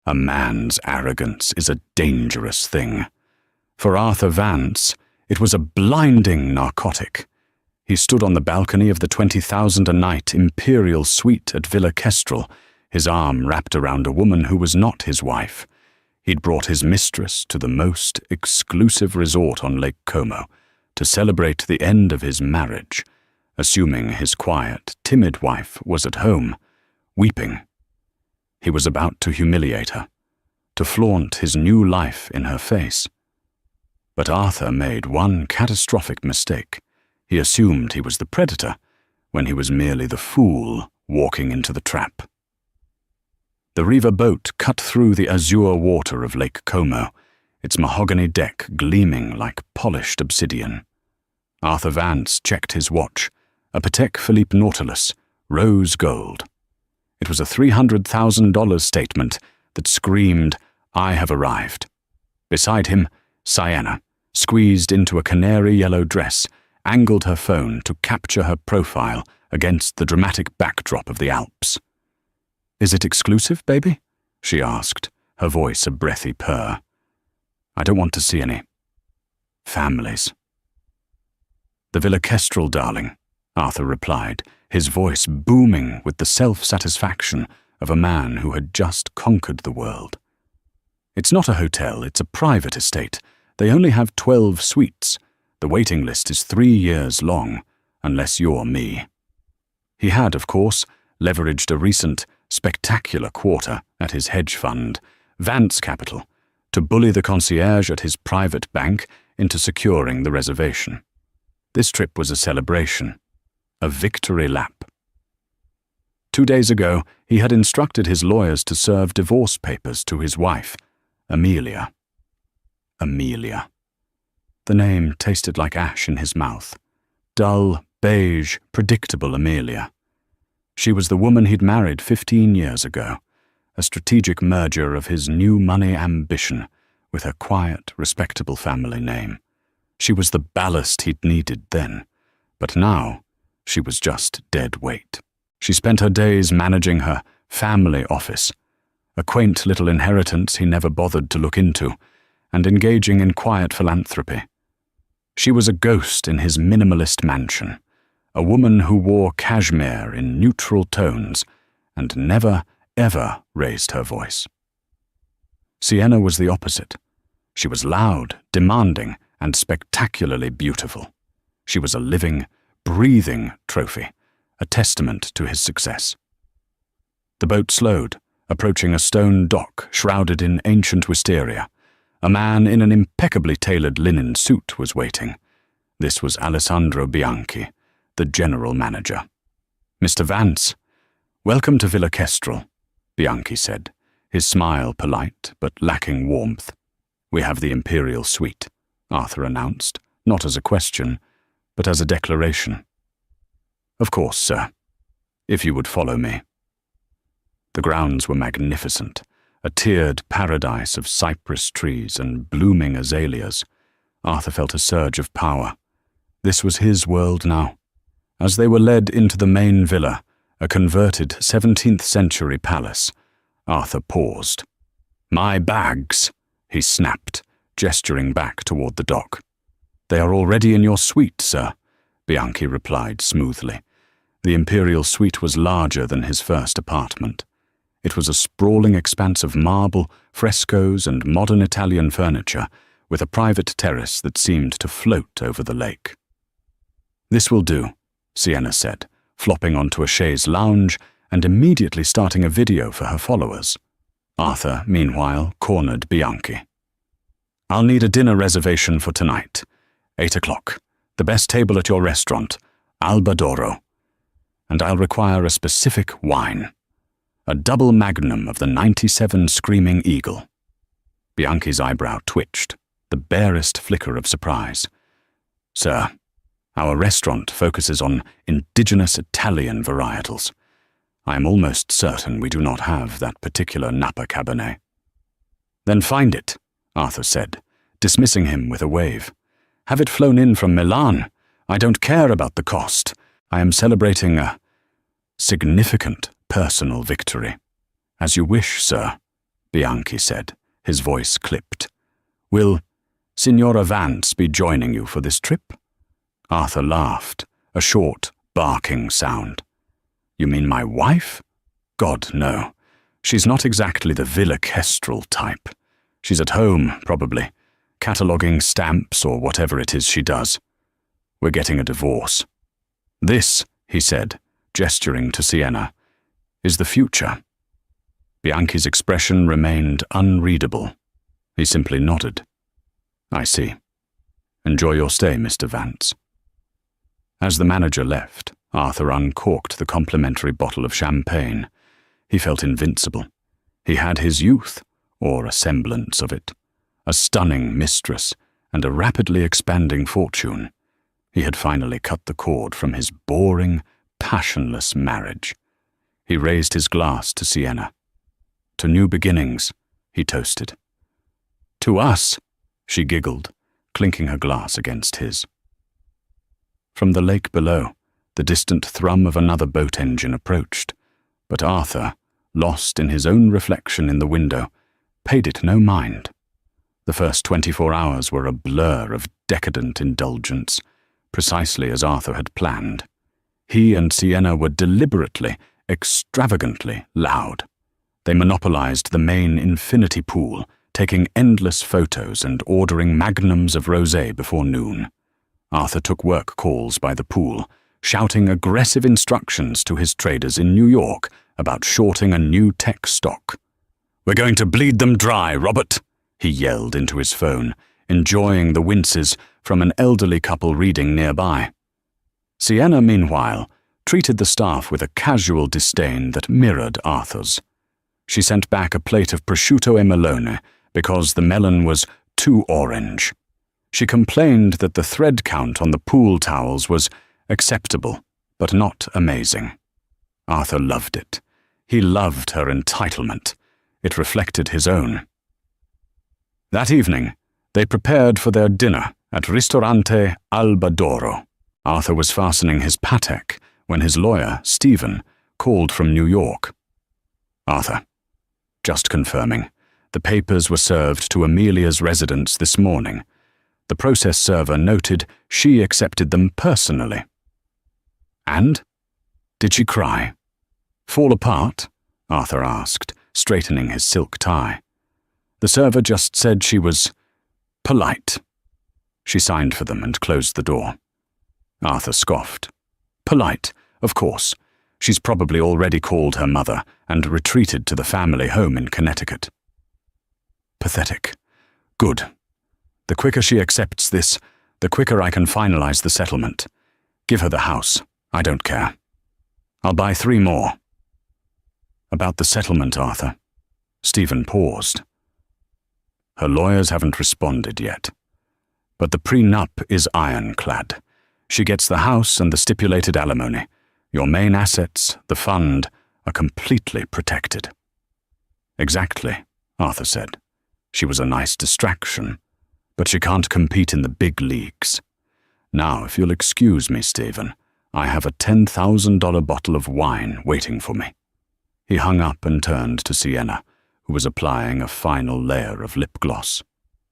A man's arrogance is a dangerous thing. For Arthur Vance, it was a blinding narcotic. He stood on the balcony of the 20,000 a night imperial suite at Villa Kestrel, his arm wrapped around a woman who was not his wife. He'd brought his mistress to the most exclusive resort on Lake Como to celebrate the end of his marriage, assuming his quiet, timid wife was at home, weeping. He was about to humiliate her, to flaunt his new life in her face. But Arthur made one catastrophic mistake. He assumed he was the predator when he was merely the fool walking into the trap. The Riva boat cut through the azure water of Lake Como, its mahogany deck gleaming like polished obsidian. Arthur Vance checked his watch, a Patek Philippe Nautilus, rose gold. It was a $300,000 statement that screamed, "I have arrived." Beside him, Sienna, squeezed into a canary yellow dress, angled her phone to capture her profile against the dramatic backdrop of the Alps. "Is it exclusive, baby?" she asked, her voice a breathy purr. "I don't want to see any families." "The Villa Kestrel, darling," Arthur replied, his voice booming with the self-satisfaction of a man who had just conquered the world. "It's not a hotel, it's a private estate. They only have 12 suites. The waiting list is 3 years long, unless you're me." He had, of course, leveraged a recent, spectacular quarter at his hedge fund, Vance Capital, to bully the concierge at his private bank into securing the reservation. This trip was a celebration, a victory lap. 2 days ago, he had instructed his lawyers to serve divorce papers to his wife, Amelia. Amelia. The name tasted like ash in his mouth. Dull, beige, predictable Amelia. She was the woman he'd married 15 years ago, a strategic merger of his new money ambition with her quiet, respectable family name. She was the ballast he'd needed then, but now she was just dead weight. She spent her days managing her family office, a quaint little inheritance he never bothered to look into, and engaging in quiet philanthropy. She was a ghost in his minimalist mansion, a woman who wore cashmere in neutral tones and never, ever raised her voice. Sienna was the opposite. She was loud, demanding, and spectacularly beautiful. She was a living, breathing trophy, a testament to his success. The boat slowed, approaching a stone dock shrouded in ancient wisteria. A man in an impeccably tailored linen suit was waiting. This was Alessandro Bianchi, the general manager. "Mr. Vance, welcome to Villa Kestrel," Bianchi said, his smile polite but lacking warmth. "We have the imperial suite," Arthur announced, not as a question, but as a declaration. "Of course, sir. If you would follow me." The grounds were magnificent, a tiered paradise of cypress trees and blooming azaleas. Arthur felt a surge of power. This was his world now. As they were led into the main villa, a converted 17th century palace, Arthur paused. "My bags," he snapped, gesturing back toward the dock. "They are already in your suite, sir," Bianchi replied smoothly. The imperial suite was larger than his first apartment. It was a sprawling expanse of marble, frescoes, and modern Italian furniture, with a private terrace that seemed to float over the lake. "This will do," Sienna said, flopping onto a chaise lounge and immediately starting a video for her followers. Arthur, meanwhile, cornered Bianchi. "I'll need a dinner reservation for tonight. 8 o'clock. The best table at your restaurant, Alba d'Oro. And I'll require a specific wine. A double magnum of the 97 Screaming Eagle." Bianchi's eyebrow twitched, the barest flicker of surprise. "Sir, our restaurant focuses on indigenous Italian varietals. I am almost certain we do not have that particular Napa Cabernet." "Then find it," Arthur said, dismissing him with a wave. "Have it flown in from Milan. I don't care about the cost. I am celebrating a significant personal victory." "As you wish, sir," Bianchi said, his voice clipped. "Will Signora Vance be joining you for this trip?" Arthur laughed, a short, barking sound. "You mean my wife? God, no. She's not exactly the Villa Kestrel type. She's at home, probably, cataloguing stamps or whatever it is she does. We're getting a divorce. This," he said, gesturing to Sienna, "is the future." Bianchi's expression remained unreadable. He simply nodded. "I see. Enjoy your stay, Mr. Vance." As the manager left, Arthur uncorked the complimentary bottle of champagne. He felt invincible. He had his youth, or a semblance of it, a stunning mistress, and a rapidly expanding fortune. He had finally cut the cord from his boring, passionless marriage. He raised his glass to Sienna. "To new beginnings," he toasted. "To us," she giggled, clinking her glass against his. From the lake below, the distant thrum of another boat engine approached, but Arthur, lost in his own reflection in the window, paid it no mind. The first 24 hours were a blur of decadent indulgence, precisely as Arthur had planned. He and Sienna were deliberately, extravagantly loud. They monopolized the main infinity pool, taking endless photos and ordering magnums of rosé before noon. Arthur took work calls by the pool, shouting aggressive instructions to his traders in New York about shorting a new tech stock. "We're going to bleed them dry, Robert," he yelled into his phone, enjoying the winces from an elderly couple reading nearby. Sienna, meanwhile, treated the staff with a casual disdain that mirrored Arthur's. She sent back a plate of prosciutto e melone because the melon was too orange. She complained that the thread count on the pool towels was acceptable, but not amazing. Arthur loved it. He loved her entitlement. It reflected his own. That evening, they prepared for their dinner at Ristorante Alba d'Oro. Arthur was fastening his Patek when his lawyer, Stephen, called from New York. "Arthur, just confirming. The papers were served to Amelia's residence this morning. The process server noted she accepted them personally." "And? Did she cry? Fall apart?" Arthur asked, straightening his silk tie. The server just said she was polite. She signed for them and closed the door. Arthur scoffed. "Polite, of course. She's probably already called her mother and retreated to the family home in Connecticut." "Pathetic. Good. The quicker she accepts this, the quicker I can finalize the settlement. Give her the house. I don't care. I'll buy 3 more. "About the settlement, Arthur." Stephen paused. "Her lawyers haven't responded yet. But the prenup is ironclad. She gets the house and the stipulated alimony. Your main assets, the fund, are completely protected." "Exactly," Arthur said. "She was a nice distraction, but she can't compete in the big leagues. Now, if you'll excuse me, Stephen, I have a $10,000 bottle of wine waiting for me." He hung up and turned to Sienna, who was applying a final layer of lip gloss.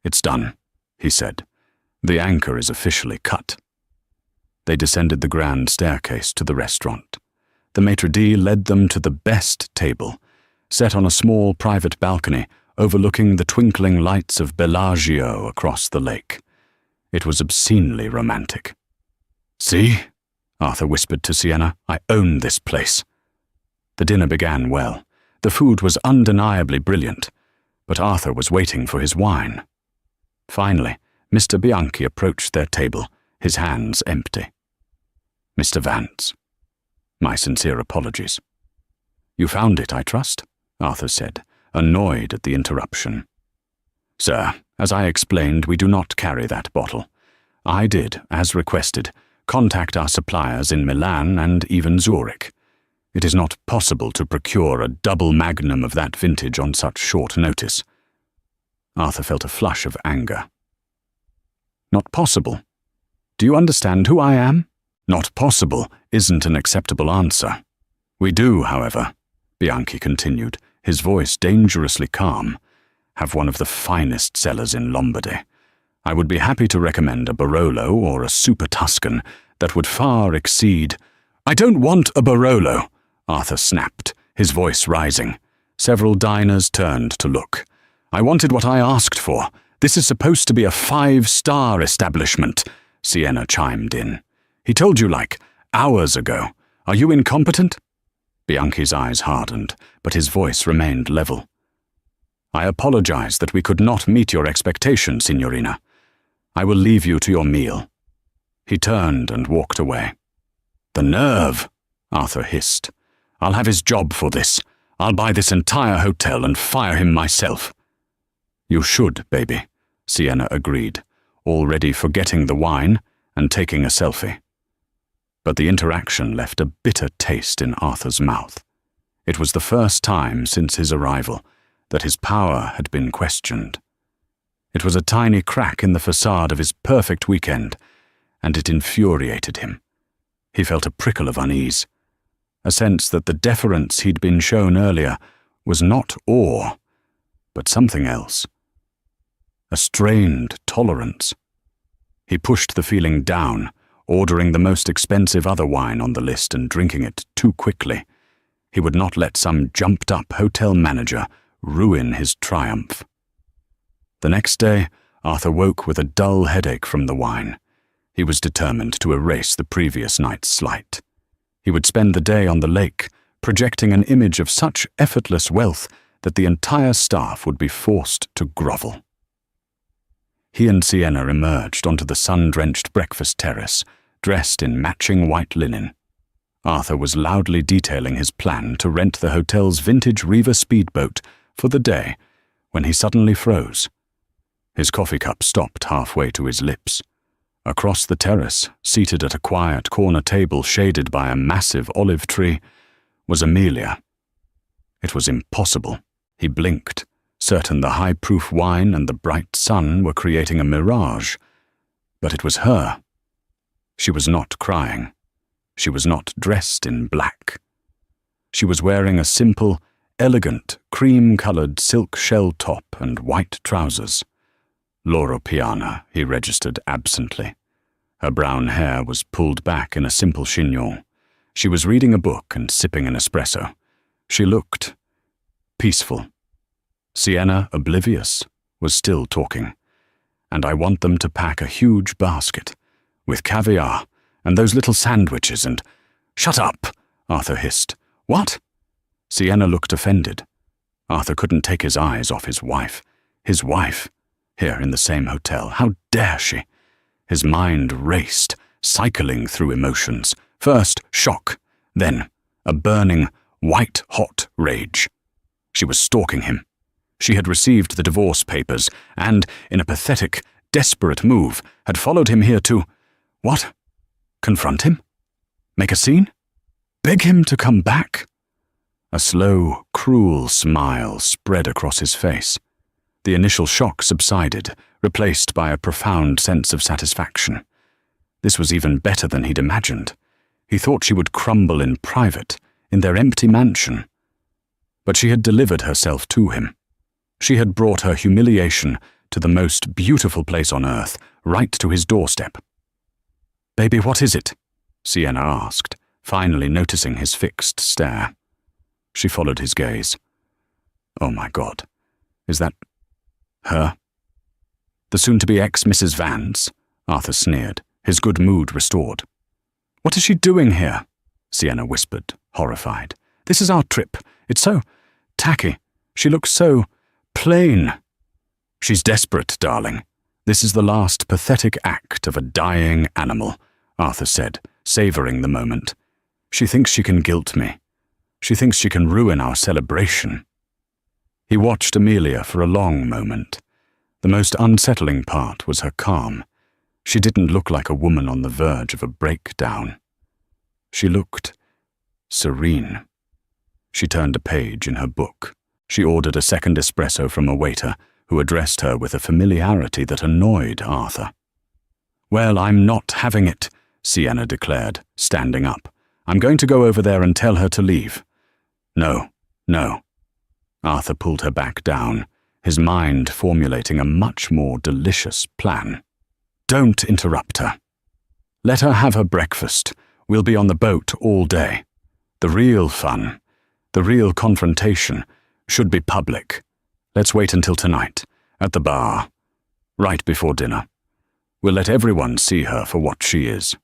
"It's done," he said. "The anchor is officially cut." They descended the grand staircase to the restaurant. The maitre d' led them to the best table, set on a small private balcony overlooking the twinkling lights of Bellagio across the lake. It was obscenely romantic. "See?" Arthur whispered to Sienna. "I own this place." The dinner began well. The food was undeniably brilliant, but Arthur was waiting for his wine. Finally, Mr. Bianchi approached their table, his hands empty. "Mr. Vance, my sincere apologies." "You found it, I trust?" Arthur said, annoyed at the interruption. "Sir, as I explained, we do not carry that bottle. I did, as requested, contact our suppliers in Milan and even Zurich. It is not possible to procure a double magnum of that vintage on such short notice." Arthur felt a flush of anger. "Not possible? Do you understand who I am? Not possible isn't an acceptable answer. We do, however," Bianchi continued, his voice dangerously calm. have one of the finest cellars in Lombardy. I would be happy to recommend a Barolo or a Super Tuscan that would far exceed—" "I don't want a Barolo," Arthur snapped, his voice rising. Several diners turned to look. "I wanted what I asked for. This is supposed to be a 5-star establishment," Sienna chimed in. "He told you like hours ago. Are you incompetent?" Bianchi's eyes hardened, but his voice remained level. "I apologize that we could not meet your expectations, Signorina. I will leave you to your meal." He turned and walked away. "The nerve!" Arthur hissed. "I'll have his job for this. I'll buy this entire hotel and fire him myself." "You should, baby," Sienna agreed, already forgetting the wine and taking a selfie. But the interaction left a bitter taste in Arthur's mouth. It was the first time since his arrival that his power had been questioned. It was a tiny crack in the facade of his perfect weekend, and it infuriated him. He felt a prickle of unease, a sense that the deference he'd been shown earlier was not awe, but something else. A strained tolerance. He pushed the feeling down, ordering the most expensive other wine on the list and drinking it too quickly. He would not let some jumped-up hotel manager ruin his triumph. The next day, Arthur woke with a dull headache from the wine. He was determined to erase the previous night's slight. He would spend the day on the lake, projecting an image of such effortless wealth that the entire staff would be forced to grovel. He and Sienna emerged onto the sun-drenched breakfast terrace, dressed in matching white linen. Arthur was loudly detailing his plan to rent the hotel's vintage Riva speedboat for the day when he suddenly froze. His coffee cup stopped halfway to his lips. Across the terrace, seated at a quiet corner table shaded by a massive olive tree, was Amelia. It was impossible. He blinked, certain the high-proof wine and the bright sun were creating a mirage. But it was her. She was not crying. She was not dressed in black. She was wearing a simple, elegant, cream-colored silk shell top and white trousers. Loro Piana, he registered absently. Her brown hair was pulled back in a simple chignon. She was reading a book and sipping an espresso. She looked peaceful. Sienna, oblivious, was still talking. "And I want them to pack a huge basket, with caviar, and those little sandwiches and—" "Shut up!" Arthur hissed. "What?" Sienna looked offended. Arthur couldn't take his eyes off his wife. His wife, here in the same hotel. How dare she? His mind raced, cycling through emotions. First, shock, then a burning, white-hot rage. She was stalking him. She had received the divorce papers and, in a pathetic, desperate move, had followed him here to— What? Confront him? Make a scene? Beg him to come back? A slow, cruel smile spread across his face. The initial shock subsided, replaced by a profound sense of satisfaction. This was even better than he'd imagined. He thought she would crumble in private, in their empty mansion. But she had delivered herself to him. She had brought her humiliation to the most beautiful place on earth, right to his doorstep. "Baby, what is it?" Sienna asked, finally noticing his fixed stare. She followed his gaze. "Oh my God, is that her?" "The soon-to-be ex-Mrs. Vance?" Arthur sneered, his good mood restored. "What is she doing here?" Sienna whispered, horrified. "This is our trip. It's so tacky. She looks so plain." "She's desperate, darling. This is the last pathetic act of a dying animal," Arthur said, savoring the moment. "She thinks she can guilt me. She thinks she can ruin our celebration." He watched Amelia for a long moment. The most unsettling part was her calm. She didn't look like a woman on the verge of a breakdown. She looked serene. She turned a page in her book. She ordered a second espresso from a waiter, who addressed her with a familiarity that annoyed Arthur. "Well, I'm not having it," Sienna declared, standing up. "I'm going to go over there and tell her to leave." No. Arthur pulled her back down, his mind formulating a much more delicious plan. Don't interrupt her. Let her have her breakfast. We'll be on the boat all day. The real fun, the real confrontation, should be public. Let's wait until tonight, at the bar, right before dinner. We'll let everyone see her for what she is."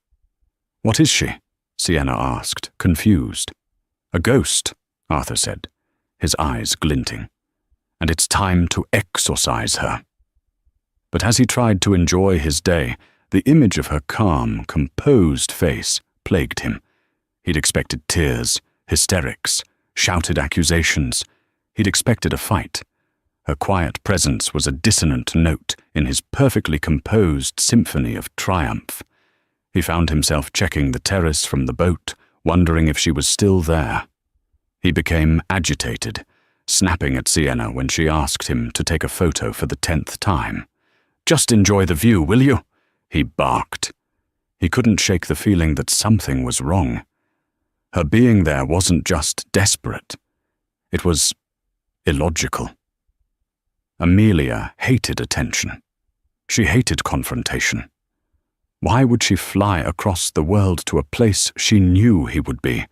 "What is she?" Sienna asked, confused. "A ghost," Arthur said, his eyes glinting. "And it's time to exorcise her." But as he tried to enjoy his day, the image of her calm, composed face plagued him. He'd expected tears, hysterics, shouted accusations. He'd expected a fight. Her quiet presence was a dissonant note in his perfectly composed symphony of triumph. He found himself checking the terrace from the boat, wondering if she was still there. He became agitated, snapping at Sienna when she asked him to take a photo for the 10th time. "Just enjoy the view, will you?" he barked. He couldn't shake the feeling that something was wrong. Her being there wasn't just desperate. It was illogical. Amelia hated attention. She hated confrontation. Why would she fly across the world to a place she knew he would be,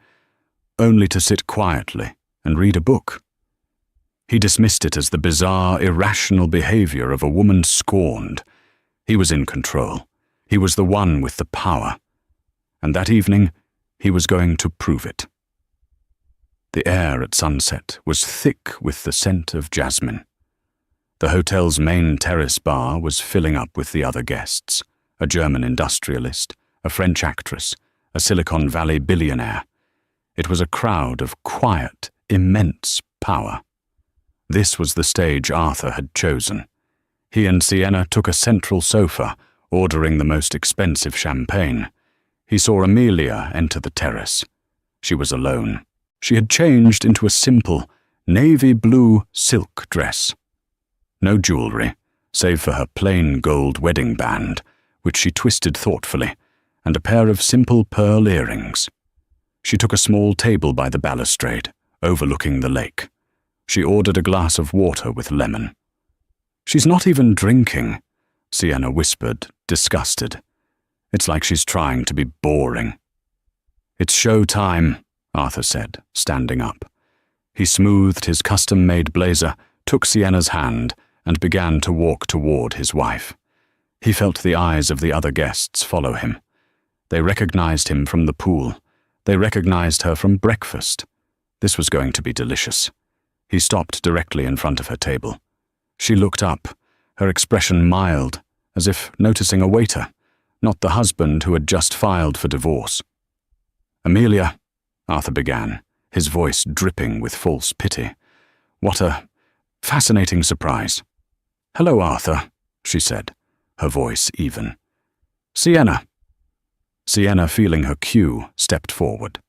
only to sit quietly and read a book? He dismissed it as the bizarre, irrational behavior of a woman scorned. He was in control. He was the one with the power. And that evening, he was going to prove it. The air at sunset was thick with the scent of jasmine. The hotel's main terrace bar was filling up with the other guests, a German industrialist, a French actress, a Silicon Valley billionaire. It was a crowd of quiet, immense power. This was the stage Arthur had chosen. He and Sienna took a central sofa, ordering the most expensive champagne. He saw Amelia enter the terrace. She was alone. She had changed into a simple, navy blue silk dress. No jewelry, save for her plain gold wedding band, which she twisted thoughtfully, and a pair of simple pearl earrings. She took a small table by the balustrade, overlooking the lake. She ordered a glass of water with lemon. "She's not even drinking," Sienna whispered, disgusted. "It's like she's trying to be boring." "It's show time," Arthur said, standing up. He smoothed his custom-made blazer, took Sienna's hand, and began to walk toward his wife. He felt the eyes of the other guests follow him. They recognized him from the pool. They recognized her from breakfast. This was going to be delicious. He stopped directly in front of her table. She looked up, her expression mild, as if noticing a waiter, not the husband who had just filed for divorce. "Amelia," Arthur began, his voice dripping with false pity. "What a fascinating surprise." "Hello, Arthur," she said, her voice even. "Sienna." Sienna, feeling her cue, stepped forward.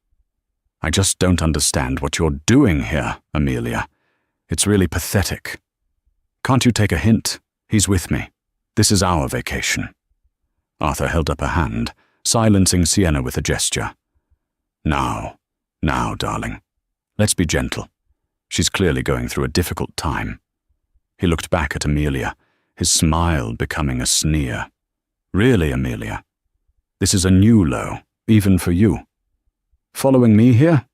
"I just don't understand what you're doing here, Amelia. It's really pathetic. Can't you take a hint? He's with me. This is our vacation." Arthur held up a hand, silencing Sienna with a gesture. Now, darling. Let's be gentle. She's clearly going through a difficult time." He looked back at Amelia, his smile becoming a sneer. "Really, Amelia? This is a new low, even for you. Following me here?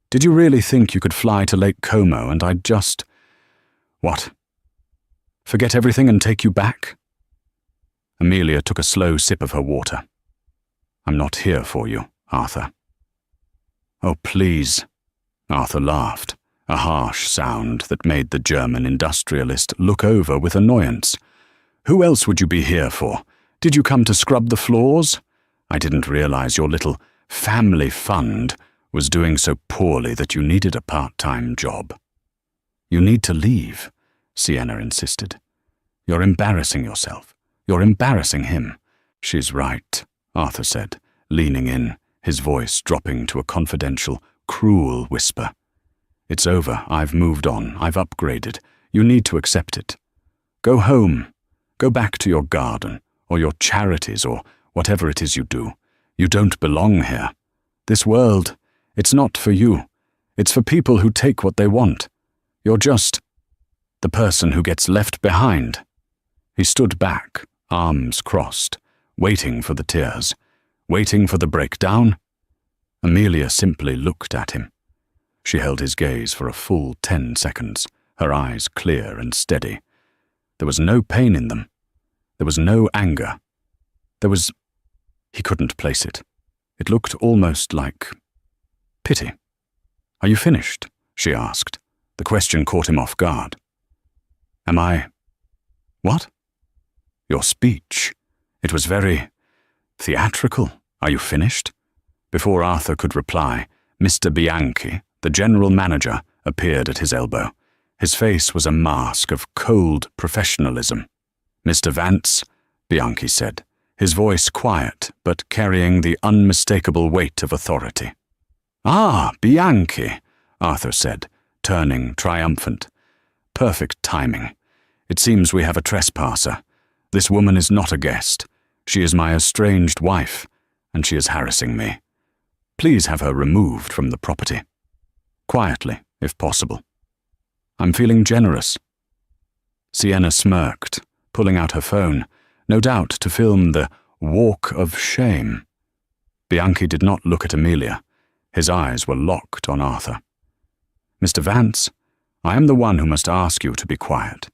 Did you really think you could fly to Lake Como and I'd just... what? Forget everything and take you back?" Amelia took a slow sip of her water. "I'm not here for you, Arthur." "Oh, please." Arthur laughed, a harsh sound that made the German industrialist look over with annoyance. "Who else would you be here for? Did you come to scrub the floors? I didn't realize your little family fund was doing so poorly that you needed a part-time job." "You need to leave," Sienna insisted. "You're embarrassing yourself. You're embarrassing him." "She's right," Arthur said, leaning in, his voice dropping to a confidential, cruel whisper. "It's over. I've moved on. I've upgraded. You need to accept it. Go home. Go back to your garden, or your charities, or whatever it is you do. You don't belong here. This world, it's not for you. It's for people who take what they want. You're just..." The person who gets left behind. He stood back, arms crossed, waiting for the tears, waiting for the breakdown. Amelia simply looked at him. She held his gaze for a full 10 seconds, her eyes clear and steady. There was no pain in them. There was no anger. He couldn't place it. It looked almost like pity. "Are you finished?" she asked. The question caught him off guard. "Am I—" "What?" "Your speech. It was very theatrical. Are you finished?" Before Arthur could reply, Mr. Bianchi, the general manager, appeared at his elbow. His face was a mask of cold professionalism. "Mr. Vance," Bianchi said, his voice quiet but carrying the unmistakable weight of authority. "Ah, Bianchi," Arthur said, turning triumphant. "Perfect timing. It seems we have a trespasser. This woman is not a guest. She is my estranged wife, and she is harassing me. Please have her removed from the property. Quietly, if possible. I'm feeling generous." Sienna smirked, pulling out her phone, no doubt to film the walk of shame. Bianchi did not look at Amelia. His eyes were locked on Arthur. "Mr. Vance, I am the one who must ask you to be quiet.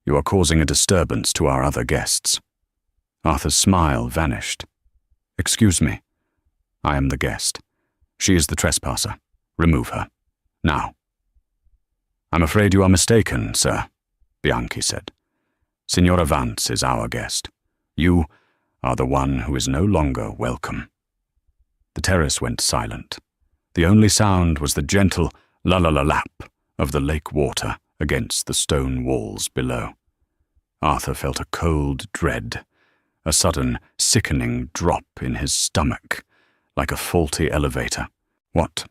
You are causing a disturbance to our other guests." Arthur's smile vanished. "Excuse me. I am the guest. She is the trespasser. Remove her. Now." "I'm afraid you are mistaken, sir," Bianchi said. "Signora Vance is our guest. You are the one who is no longer welcome." The terrace went silent. The only sound was the gentle la-la-la-lap of the lake water against the stone walls below. Arthur felt a cold dread, a sudden sickening drop in his stomach, like a faulty elevator. What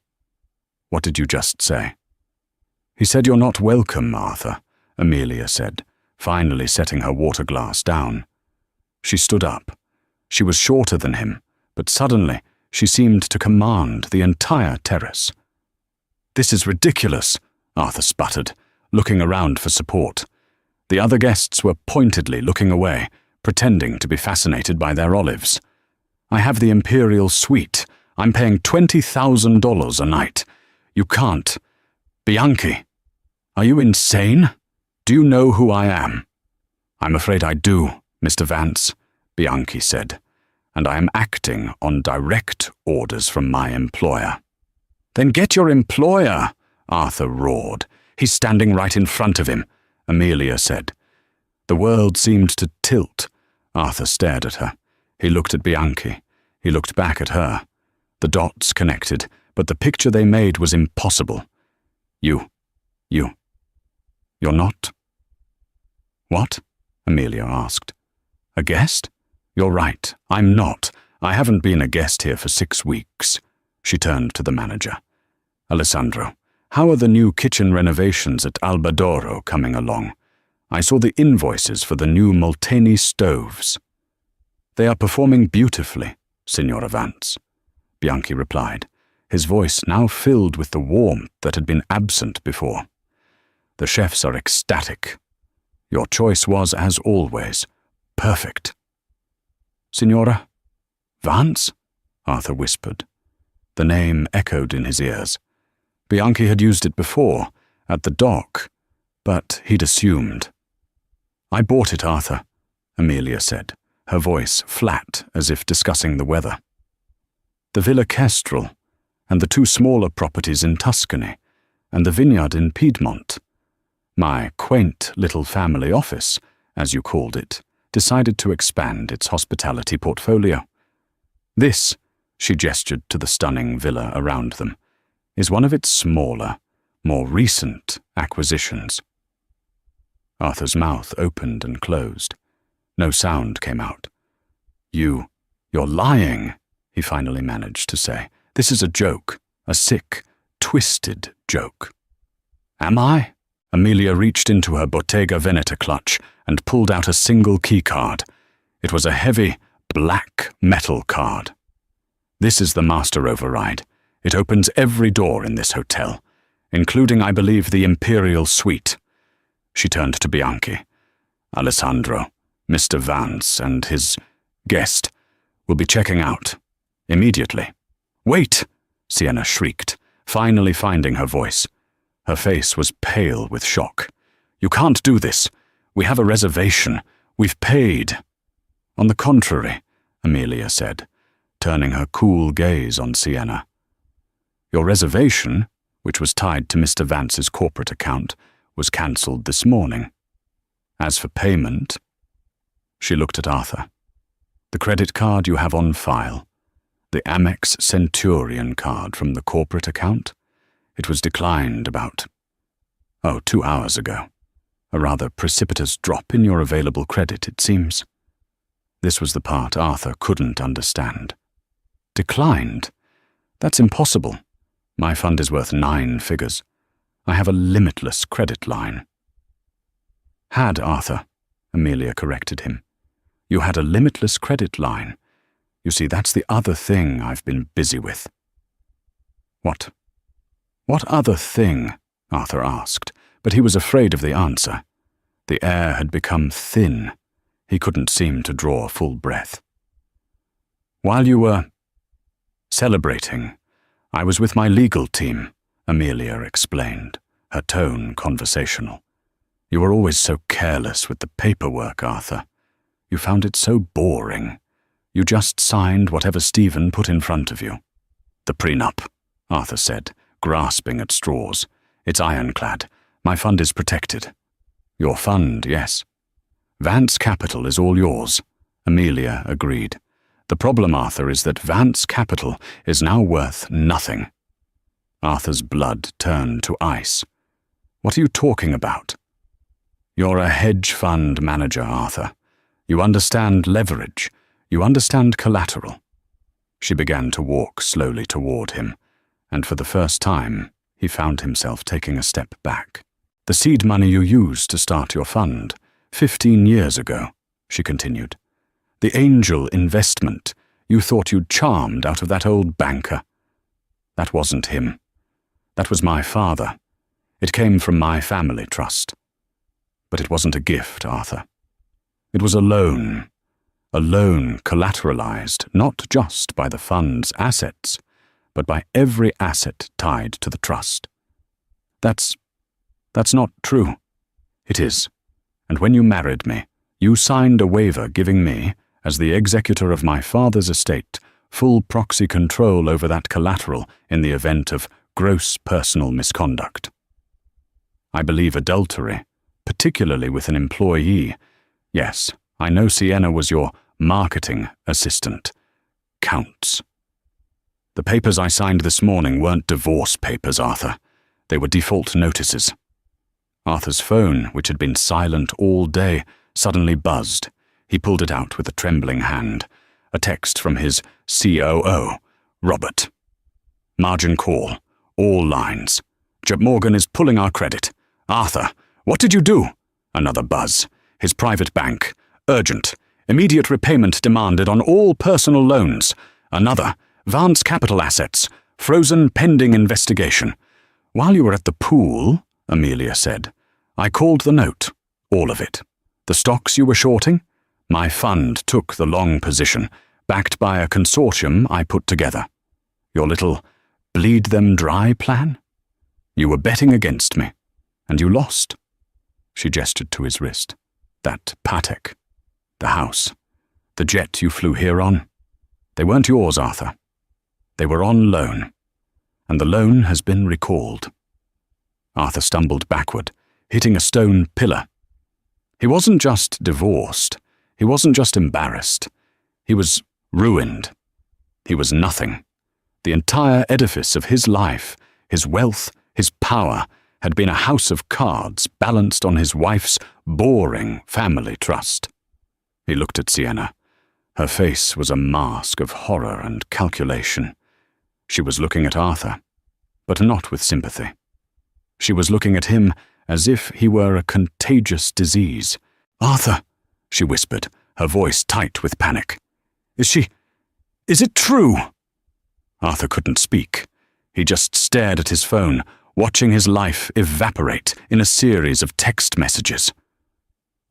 did you just say?" "He said you're not welcome, Arthur," Amelia said, finally setting her water glass down. She stood up. She was shorter than him, but suddenly she seemed to command the entire terrace. "This is ridiculous," Arthur sputtered, looking around for support. The other guests were pointedly looking away, pretending to be fascinated by their olives. "I have the Imperial Suite. I'm paying $20,000 a night. You can't. Bianchi, are you insane? Do you know who I am?" "I'm afraid I do, Mr. Vance," Bianchi said, "and I am acting on direct orders from my employer." "Then get your employer," Arthur roared. "He's standing right in front of him," Amelia said. The world seemed to tilt. Arthur stared at her. He looked at Bianchi. He looked back at her. The dots connected, but the picture they made was impossible. You're not?" "What?" Amelia asked. "A guest? You're right, I'm not. I haven't been a guest here for 6 weeks. She turned to the manager. "Alessandro, how are the new kitchen renovations at Albadoro coming along? I saw the invoices for the new Molteni stoves." "They are performing beautifully, Signora Vance," Bianchi replied, his voice now filled with the warmth that had been absent before. "The chefs are ecstatic. Your choice was, as always, perfect." "Signora Vance?" Arthur whispered. The name echoed in his ears. Bianchi had used it before, at the dock, but he'd assumed. "I bought it, Arthur," Amelia said, her voice flat as if discussing the weather. "The Villa Kestrel, and the 2 smaller properties in Tuscany, and the vineyard in Piedmont. My quaint little family office, as you called it, decided to expand its hospitality portfolio. This," she gestured to the stunning villa around them, "is one of its smaller, more recent acquisitions." Arthur's mouth opened and closed. No sound came out. You're lying," he finally managed to say. "This is a joke, a sick, twisted joke." "Am I?" Amelia reached into her Bottega Veneta clutch and pulled out a single key card. It was a heavy, black metal card. "This is the master override. It opens every door in this hotel, including, I believe, the Imperial Suite. She turned to Bianchi. Alessandro, Mr. Vance, and his guest will be checking out immediately. Wait! Sienna shrieked, finally finding her voice. Her face was pale with shock. You can't do this. We have a reservation. We've paid. On the contrary, Amelia said, turning her cool gaze on Sienna. Your reservation, which was tied to Mr. Vance's corporate account, was cancelled this morning. As for payment, she looked at Arthur. The credit card you have on file, the Amex Centurion card from the corporate account, it was declined about, 2 hours ago. A rather precipitous drop in your available credit, it seems. This was the part Arthur couldn't understand. Declined? That's impossible. My fund is worth 9 figures. I have a limitless credit line. Had, Arthur, Amelia corrected him. You had a limitless credit line. You see, that's the other thing I've been busy with. What? What other thing? Arthur asked, but he was afraid of the answer. The air had become thin. He couldn't seem to draw a full breath. While you were celebrating, I was with my legal team, Amelia explained, her tone conversational. You were always so careless with the paperwork, Arthur. You found it so boring. You just signed whatever Stephen put in front of you. The prenup, Arthur said, grasping at straws. It's ironclad. My fund is protected. Your fund, yes. Vance Capital is all yours, Amelia agreed. The problem, Arthur, is that Vance Capital is now worth nothing. Arthur's blood turned to ice. What are you talking about? You're a hedge fund manager, Arthur. You understand leverage. You understand collateral. She began to walk slowly toward him, and for the first time, he found himself taking a step back. The seed money you used to start your fund, 15 years ago, she continued. The angel investment you thought you'd charmed out of that old banker. That wasn't him. That was my father. It came from my family trust. But it wasn't a gift, Arthur. It was a loan collateralized not just by the fund's assets, but by every asset tied to the trust. That's not true. It is. And when you married me, you signed a waiver giving me, as the executor of my father's estate, full proxy control over that collateral in the event of gross personal misconduct. I believe adultery, particularly with an employee. Yes, I know Sienna was your marketing assistant. Counts. The papers I signed this morning weren't divorce papers, Arthur. They were default notices. Arthur's phone, which had been silent all day, suddenly buzzed. He pulled it out with a trembling hand. A text from his COO, Robert. Margin call. All lines. J. Morgan is pulling our credit. Arthur, what did you do? Another buzz. His private bank. Urgent. Immediate repayment demanded on all personal loans. Another. Vance Capital assets. Frozen pending investigation. While you were at the pool, Amelia said, I called the note. All of it. The stocks you were shorting? My fund took the long position, backed by a consortium I put together. Your little bleed them dry plan? You were betting against me, and you lost. She gestured to his wrist. That Patek, the house, the jet you flew here on. They weren't yours, Arthur. They were on loan, and the loan has been recalled. Arthur stumbled backward, hitting a stone pillar. He wasn't just divorced. He wasn't just embarrassed. He was ruined. He was nothing. The entire edifice of his life, his wealth, his power, had been a house of cards balanced on his wife's boring family trust. He looked at Sienna. Her face was a mask of horror and calculation. She was looking at Arthur, but not with sympathy. She was looking at him as if he were a contagious disease. Arthur, she whispered, her voice tight with panic. Is it true? Arthur couldn't speak. He just stared at his phone, watching his life evaporate in a series of text messages.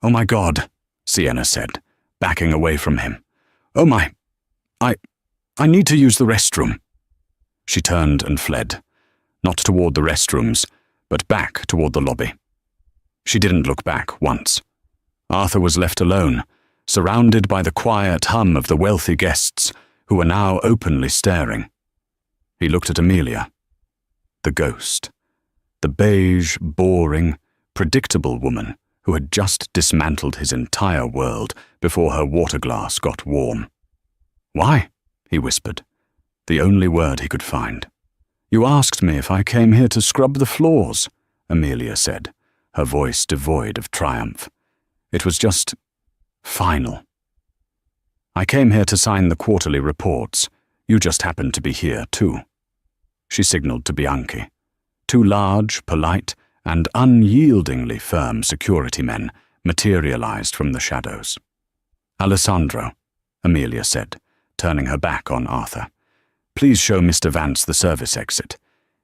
"Oh my God," Sienna said, backing away from him. "Oh my, I need to use the restroom." She turned and fled, not toward the restrooms, but back toward the lobby. She didn't look back once. Arthur was left alone, surrounded by the quiet hum of the wealthy guests who were now openly staring. He looked at Amelia. The ghost. The beige, boring, predictable woman who had just dismantled his entire world before her water glass got warm. "Why?" he whispered, the only word he could find. "You asked me if I came here to scrub the floors," Amelia said, her voice devoid of triumph. It was just final. "I came here to sign the quarterly reports. You just happened to be here, too." She signaled to Bianchi. Two large, polite, and unyieldingly firm security men materialized from the shadows. "Alessandro," Amelia said, turning her back on Arthur. "Please show Mr. Vance the service exit.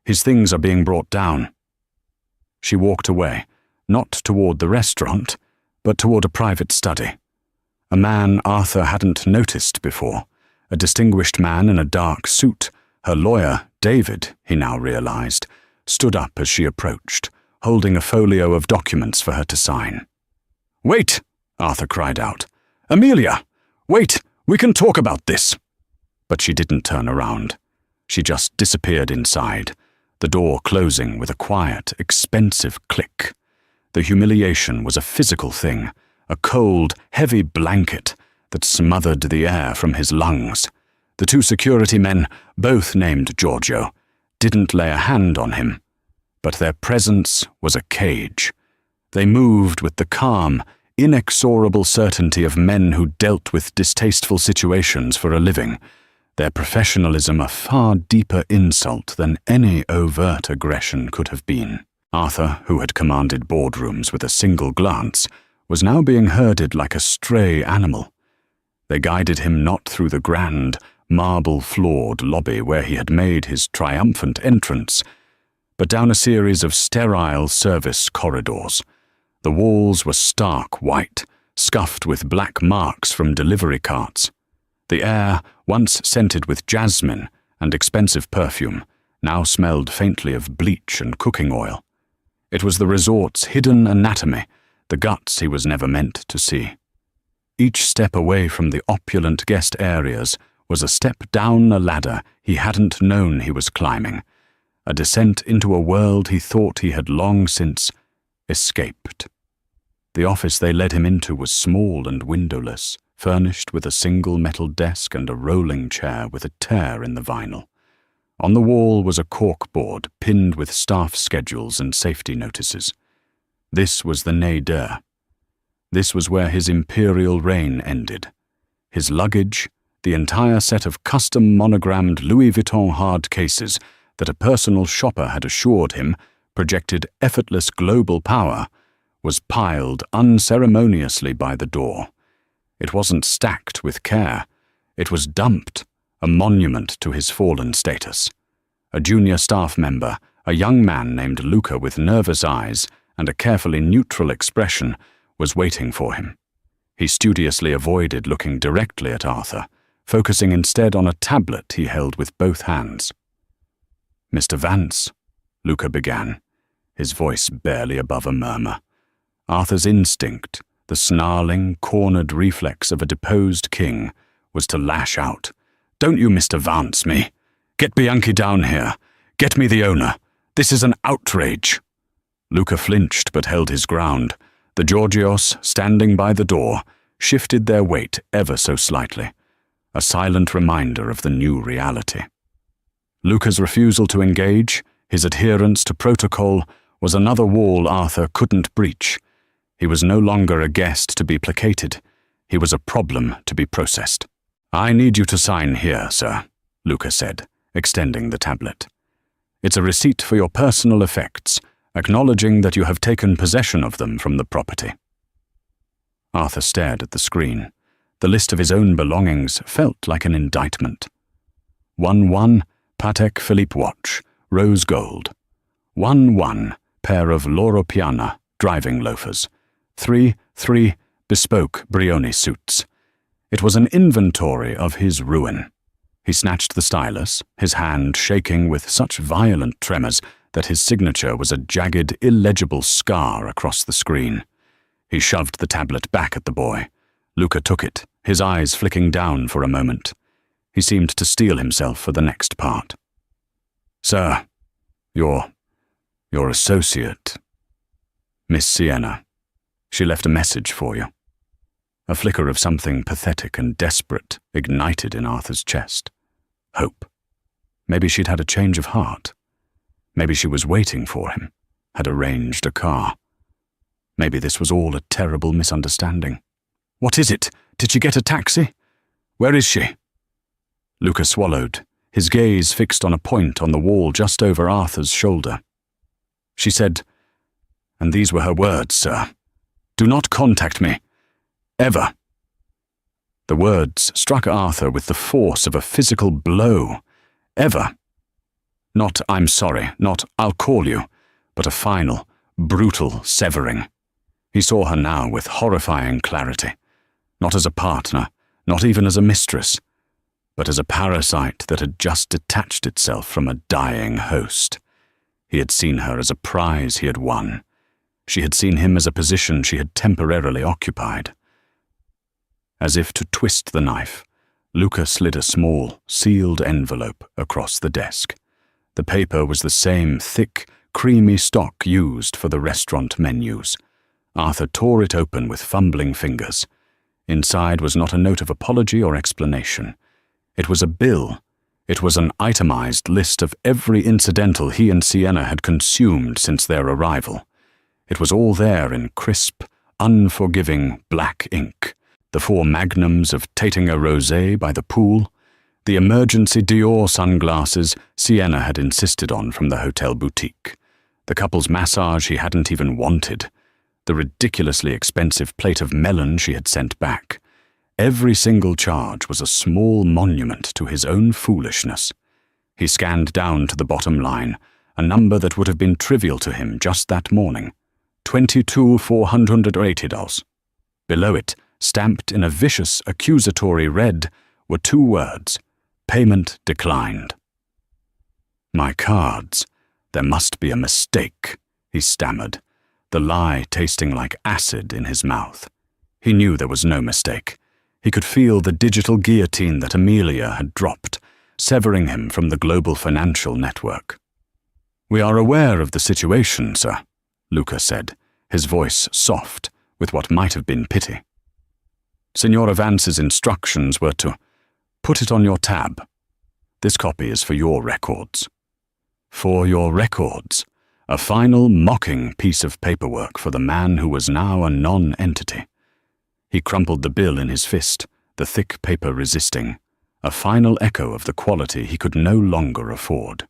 His things are being brought down." She walked away, not toward the restaurant, but toward a private study. A man Arthur hadn't noticed before, a distinguished man in a dark suit, her lawyer, David, he now realized, stood up as she approached, holding a folio of documents for her to sign. "Wait!" Arthur cried out. "Amelia! Wait! We can talk about this!" But she didn't turn around. She just disappeared inside, the door closing with a quiet, expensive click. The humiliation was a physical thing, a cold, heavy blanket that smothered the air from his lungs. The two security men, both named Giorgio, didn't lay a hand on him, but their presence was a cage. They moved with the calm, inexorable certainty of men who dealt with distasteful situations for a living, their professionalism a far deeper insult than any overt aggression could have been. Arthur, who had commanded boardrooms with a single glance, was now being herded like a stray animal. They guided him not through the grand, marble-floored lobby where he had made his triumphant entrance, but down a series of sterile service corridors. The walls were stark white, scuffed with black marks from delivery carts. The air, once scented with jasmine and expensive perfume, now smelled faintly of bleach and cooking oil. It was the resort's hidden anatomy, the guts he was never meant to see. Each step away from the opulent guest areas was a step down a ladder he hadn't known he was climbing, a descent into a world he thought he had long since escaped. The office they led him into was small and windowless, furnished with a single metal desk and a rolling chair with a tear in the vinyl. On the wall was a corkboard pinned with staff schedules and safety notices. This was the nadir. This was where his imperial reign ended. His luggage, the entire set of custom monogrammed Louis Vuitton hard cases that a personal shopper had assured him projected effortless global power, was piled unceremoniously by the door. It wasn't stacked with care. It was dumped, a monument to his fallen status. A junior staff member, a young man named Luca with nervous eyes and a carefully neutral expression, was waiting for him. He studiously avoided looking directly at Arthur, focusing instead on a tablet he held with both hands. "Mr. Vance," Luca began, his voice barely above a murmur. Arthur's instinct, the snarling, cornered reflex of a deposed king, was to lash out. "Don't you Mr. Vance me! Get Bianchi down here! Get me the owner! This is an outrage!" Luca flinched but held his ground. The Georgios, standing by the door, shifted their weight ever so slightly, a silent reminder of the new reality. Luca's refusal to engage, his adherence to protocol, was another wall Arthur couldn't breach. He was no longer a guest to be placated. He was a problem to be processed. "I need you to sign here, sir," Luca said, extending the tablet. "It's a receipt for your personal effects, acknowledging that you have taken possession of them from the property." Arthur stared at the screen. The list of his own belongings felt like an indictment. 1-1 Patek Philippe watch, rose gold. 1 pair of Loro Piana driving loafers, 3 bespoke Brioni suits. It was an inventory of his ruin. He snatched the stylus, his hand shaking with such violent tremors that his signature was a jagged, illegible scar across the screen. He shoved the tablet back at the boy. Luca took it, his eyes flicking down for a moment. He seemed to steel himself for the next part. "Sir, your associate, Miss Sienna. She left a message for you." A flicker of something pathetic and desperate ignited in Arthur's chest. Hope. Maybe she'd had a change of heart. Maybe she was waiting for him, had arranged a car. Maybe this was all a terrible misunderstanding. "What is it? Did she get a taxi? Where is she?" Luca swallowed, his gaze fixed on a point on the wall just over Arthur's shoulder. She said, and these were her words, sir, "Do not contact me. Ever." The words struck Arthur with the force of a physical blow. Ever. Not "I'm sorry," not "I'll call you," but a final, brutal severing. He saw her now with horrifying clarity, not as a partner, not even as a mistress, but as a parasite that had just detached itself from a dying host. He had seen her as a prize he had won. She had seen him as a position she had temporarily occupied. As if to twist the knife, Luca slid a small, sealed envelope across the desk. The paper was the same thick, creamy stock used for the restaurant menus. Arthur tore it open with fumbling fingers. Inside was not a note of apology or explanation. It was a bill. It was an itemized list of every incidental he and Sienna had consumed since their arrival. It was all there in crisp, unforgiving black ink. The 4 magnums of Taitinger Rosé by the pool, the emergency Dior sunglasses Sienna had insisted on from the hotel boutique, the couple's massage he hadn't even wanted, the ridiculously expensive plate of melon she had sent back. Every single charge was a small monument to his own foolishness. He scanned down to the bottom line, a number that would have been trivial to him just that morning. $22,480. Below it, stamped in a vicious, accusatory red, were 2 words: "Payment declined." "My cards. There must be a mistake," he stammered, the lie tasting like acid in his mouth. He knew there was no mistake. He could feel the digital guillotine that Amelia had dropped, severing him from the global financial network. "We are aware of the situation, sir," Luca said, his voice soft with what might have been pity. "Signora Vance's instructions were to put it on your tab. This copy is for your records." For your records, a final mocking piece of paperwork for the man who was now a non-entity. He crumpled the bill in his fist, the thick paper resisting, a final echo of the quality he could no longer afford.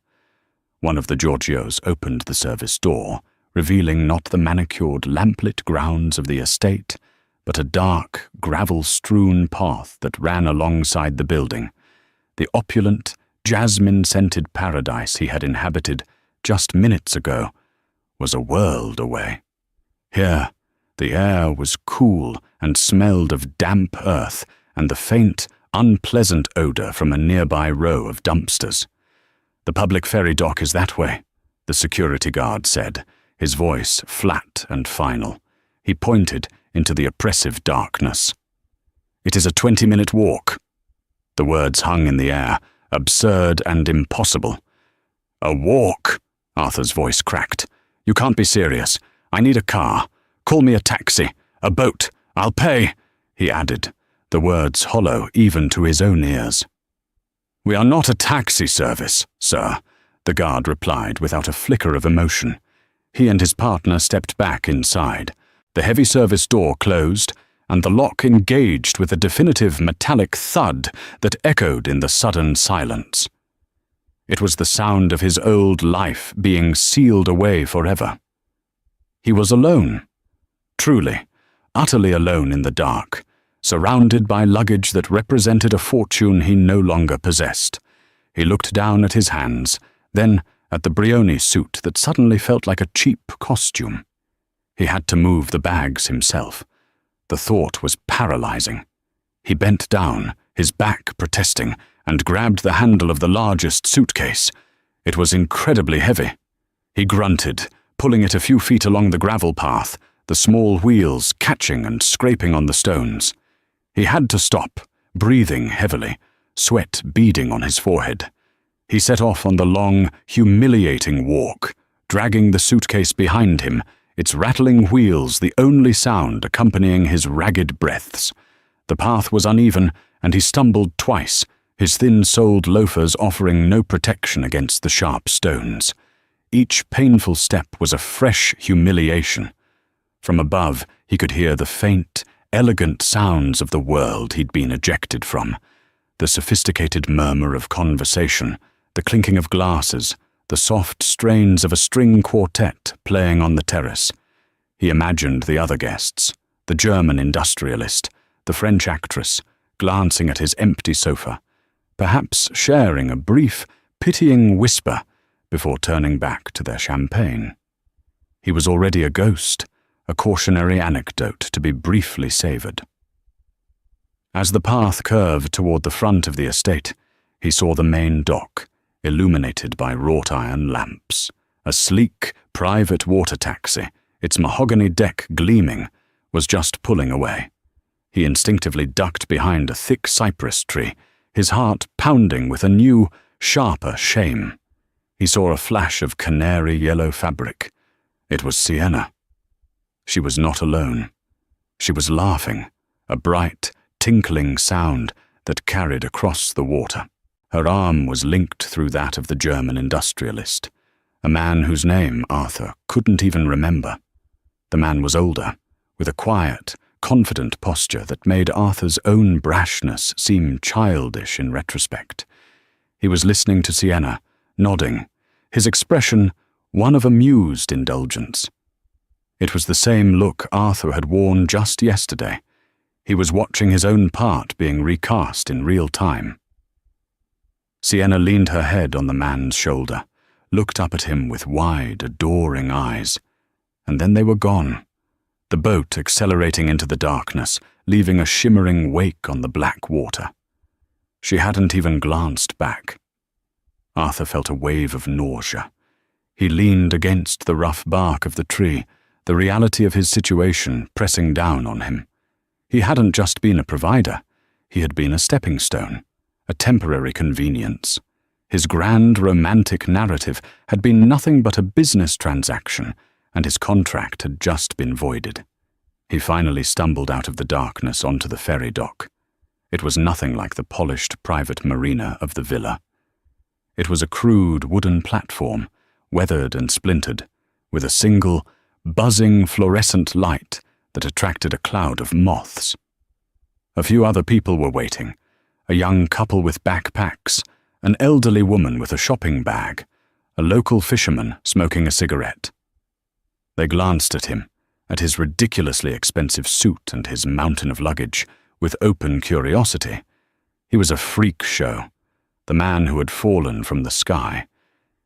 One of the Giorgios opened the service door, revealing not the manicured, lamplit grounds of the estate, but a dark, gravel-strewn path that ran alongside the building, the opulent, jasmine-scented paradise he had inhabited just minutes ago was a world away. Here, the air was cool and smelled of damp earth and the faint, unpleasant odor from a nearby row of dumpsters. "The public ferry dock is that way," the security guard said, his voice flat and final. He pointed into the oppressive darkness. "It is a 20-minute walk." The words hung in the air, absurd and impossible. "A walk?" Arthur's voice cracked. "You can't be serious. I need a car. Call me a taxi. A boat. I'll pay," he added, the words hollow even to his own ears. "We are not a taxi service, sir," the guard replied without a flicker of emotion. He and his partner stepped back inside. The heavy service door closed, and the lock engaged with a definitive metallic thud that echoed in the sudden silence. It was the sound of his old life being sealed away forever. He was alone. Truly, utterly alone in the dark, surrounded by luggage that represented a fortune he no longer possessed. He looked down at his hands, then at the Brioni suit that suddenly felt like a cheap costume. He had to move the bags himself. The thought was paralyzing. He bent down, his back protesting, and grabbed the handle of the largest suitcase. It was incredibly heavy. He grunted, pulling it a few feet along the gravel path, the small wheels catching and scraping on the stones. He had to stop, breathing heavily, sweat beading on his forehead. He set off on the long, humiliating walk, dragging the suitcase behind him, its rattling wheels the only sound accompanying his ragged breaths. The path was uneven, and he stumbled twice, his thin-soled loafers offering no protection against the sharp stones. Each painful step was a fresh humiliation. From above, he could hear the faint, elegant sounds of the world he'd been ejected from. The sophisticated murmur of conversation, the clinking of glasses, the soft strains of a string quartet playing on the terrace. He imagined the other guests, the German industrialist, the French actress, glancing at his empty sofa, perhaps sharing a brief, pitying whisper before turning back to their champagne. He was already a ghost, a cautionary anecdote to be briefly savoured. As the path curved toward the front of the estate, he saw the main dock, illuminated by wrought-iron lamps. A sleek, private water taxi, its mahogany deck gleaming, was just pulling away. He instinctively ducked behind a thick cypress tree, his heart pounding with a new, sharper shame. He saw a flash of canary yellow fabric. It was Sienna. She was not alone. She was laughing, a bright, tinkling sound that carried across the water. Her arm was linked through that of the German industrialist, a man whose name Arthur couldn't even remember. The man was older, with a quiet, confident posture that made Arthur's own brashness seem childish in retrospect. He was listening to Sienna, nodding, his expression one of amused indulgence. It was the same look Arthur had worn just yesterday. He was watching his own part being recast in real time. Sienna leaned her head on the man's shoulder, looked up at him with wide, adoring eyes, and then they were gone, the boat accelerating into the darkness, leaving a shimmering wake on the black water. She hadn't even glanced back. Arthur felt a wave of nausea. He leaned against the rough bark of the tree, the reality of his situation pressing down on him. He hadn't just been a provider, he had been a stepping stone, a temporary convenience. His grand romantic narrative had been nothing but a business transaction, and his contract had just been voided. He finally stumbled out of the darkness onto the ferry dock. It was nothing like the polished private marina of the villa. It was a crude wooden platform, weathered and splintered, with a single, buzzing fluorescent light that attracted a cloud of moths. A few other people were waiting, a young couple with backpacks, an elderly woman with a shopping bag, a local fisherman smoking a cigarette. They glanced at him, at his ridiculously expensive suit and his mountain of luggage, with open curiosity. He was a freak show, the man who had fallen from the sky.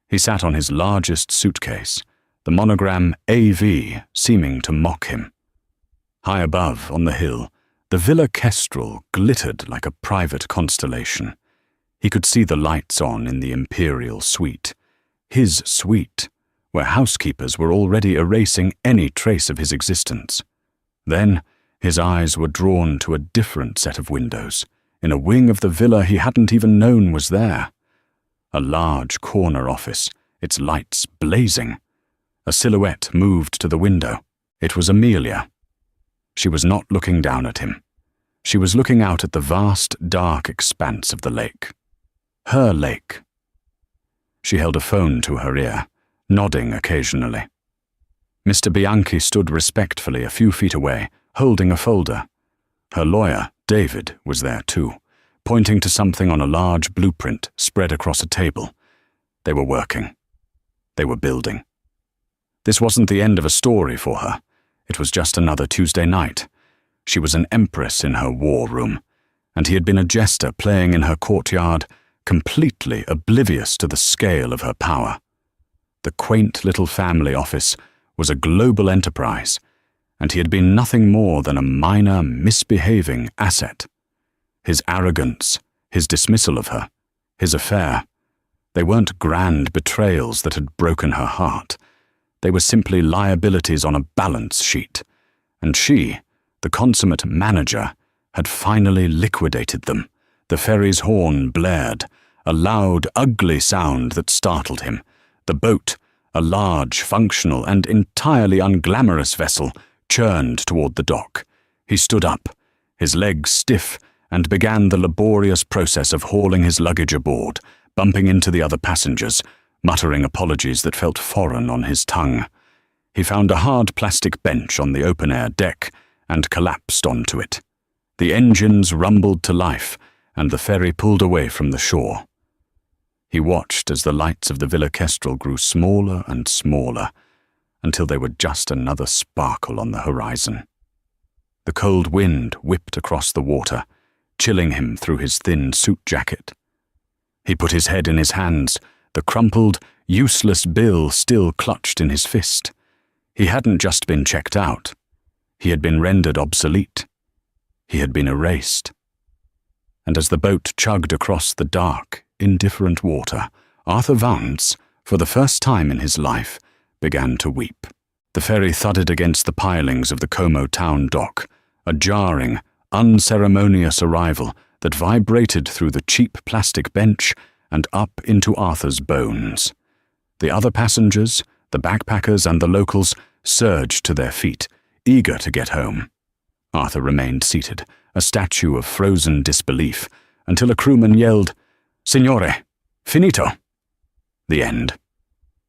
He sat on his largest suitcase, the monogram AV seeming to mock him. High above, on the hill, the Villa Kestrel glittered like a private constellation. He could see the lights on in the imperial suite. His suite, where housekeepers were already erasing any trace of his existence. Then, his eyes were drawn to a different set of windows, in a wing of the villa he hadn't even known was there. A large corner office, its lights blazing. A silhouette moved to the window. It was Amelia. She was not looking down at him. She was looking out at the vast, dark expanse of the lake. Her lake. She held a phone to her ear, nodding occasionally. Mr. Bianchi stood respectfully a few feet away, holding a folder. Her lawyer, David, was there too, pointing to something on a large blueprint spread across a table. They were working. They were building. This wasn't the end of a story for her. It was just another Tuesday night. She was an empress in her war room, and he had been a jester playing in her courtyard, completely oblivious to the scale of her power. The quaint little family office was a global enterprise, and he had been nothing more than a minor, misbehaving asset. His arrogance, his dismissal of her, his affair, they weren't grand betrayals that had broken her heart. They were simply liabilities on a balance sheet, and she, the consummate manager, had finally liquidated them. The ferry's horn blared, a loud, ugly sound that startled him. The boat, a large, functional, and entirely unglamorous vessel, churned toward the dock. He stood up, his legs stiff, and began the laborious process of hauling his luggage aboard, bumping into the other passengers, muttering apologies that felt foreign on his tongue. He found a hard plastic bench on the open-air deck and collapsed onto it. The engines rumbled to life, and the ferry pulled away from the shore. He watched as the lights of the Villa Kestrel grew smaller and smaller, until they were just another sparkle on the horizon. The cold wind whipped across the water, chilling him through his thin suit jacket. He put his head in his hands, the crumpled, useless bill still clutched in his fist. He hadn't just been checked out. He had been rendered obsolete. He had been erased. And as the boat chugged across the dark, indifferent water, Arthur Vance, for the first time in his life, began to weep. The ferry thudded against the pilings of the Como town dock, a jarring, unceremonious arrival that vibrated through the cheap plastic bench and up into Arthur's bones. The other passengers, the backpackers and the locals, surged to their feet, eager to get home. Arthur remained seated, a statue of frozen disbelief, until a crewman yelled, "Signore, finito!" The end.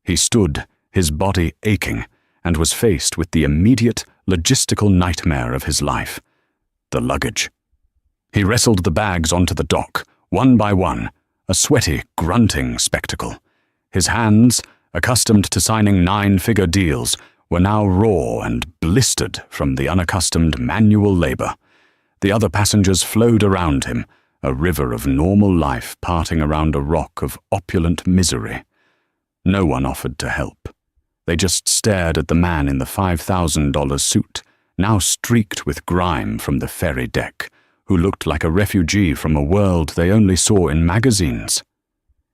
He stood, his body aching, and was faced with the immediate, logistical nightmare of his life: the luggage. He wrestled the bags onto the dock, one by one, a sweaty, grunting spectacle. His hands, accustomed to signing 9-figure deals, were now raw and blistered from the unaccustomed manual labor. The other passengers flowed around him, a river of normal life parting around a rock of opulent misery. No one offered to help. They just stared at the man in the $5,000 suit, now streaked with grime from the ferry deck, who looked like a refugee from a world they only saw in magazines.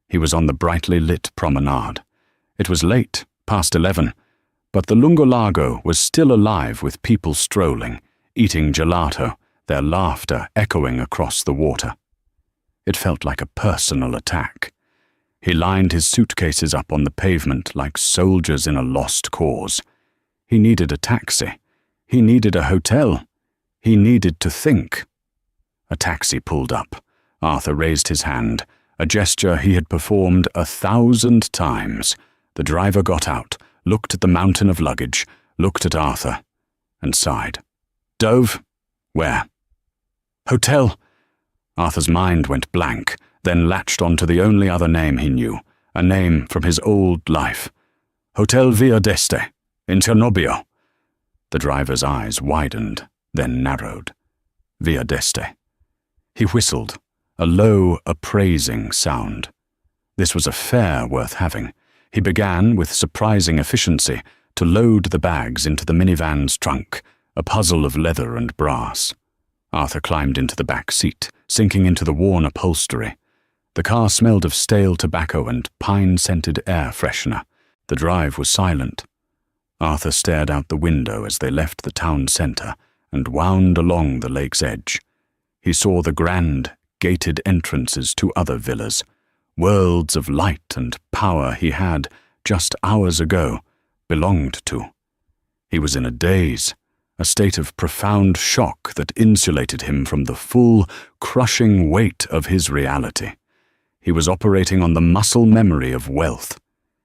He was on the brightly lit promenade. It was late, past 11, but the Lungolago was still alive with people strolling, eating gelato, their laughter echoing across the water. It felt like a personal attack. He lined his suitcases up on the pavement like soldiers in a lost cause. He needed a taxi. He needed a hotel. He needed to think. A taxi pulled up. Arthur raised his hand, a gesture he had performed 1,000 times. The driver got out, looked at the mountain of luggage, looked at Arthur, and sighed. "Dove? Where?" "Hotel." Arthur's mind went blank, then latched onto the only other name he knew, a name from his old life. "Hotel Via d'Este, in Cernobbio." The driver's eyes widened, then narrowed. Via d'Este. He whistled, a low, appraising sound. This was a fare worth having. He began, with surprising efficiency, to load the bags into the minivan's trunk, a puzzle of leather and brass. Arthur climbed into the back seat, sinking into the worn upholstery. The car smelled of stale tobacco and pine-scented air freshener. The drive was silent. Arthur stared out the window as they left the town centre and wound along the lake's edge. He saw the grand, gated entrances to other villas, worlds of light and power he had, just hours ago, belonged to. He was in a daze, a state of profound shock that insulated him from the full, crushing weight of his reality. He was operating on the muscle memory of wealth.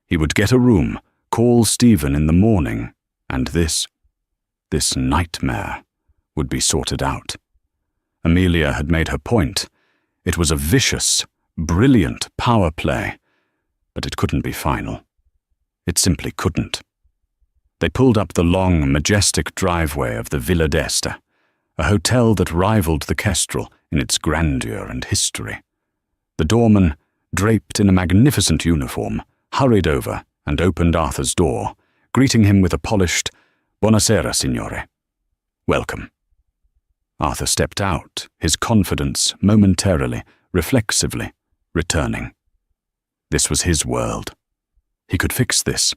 He would get a room, call Stephen in the morning, and this nightmare would be sorted out. Amelia had made her point. It was a vicious, brilliant power play, but it couldn't be final. It simply couldn't. They pulled up the long, majestic driveway of the Villa d'Este, a hotel that rivaled the Kestrel in its grandeur and history. The doorman, draped in a magnificent uniform, hurried over and opened Arthur's door, greeting him with a polished, "Buonasera, signore." Welcome. Arthur stepped out, his confidence momentarily, reflexively, returning. This was his world. He could fix this.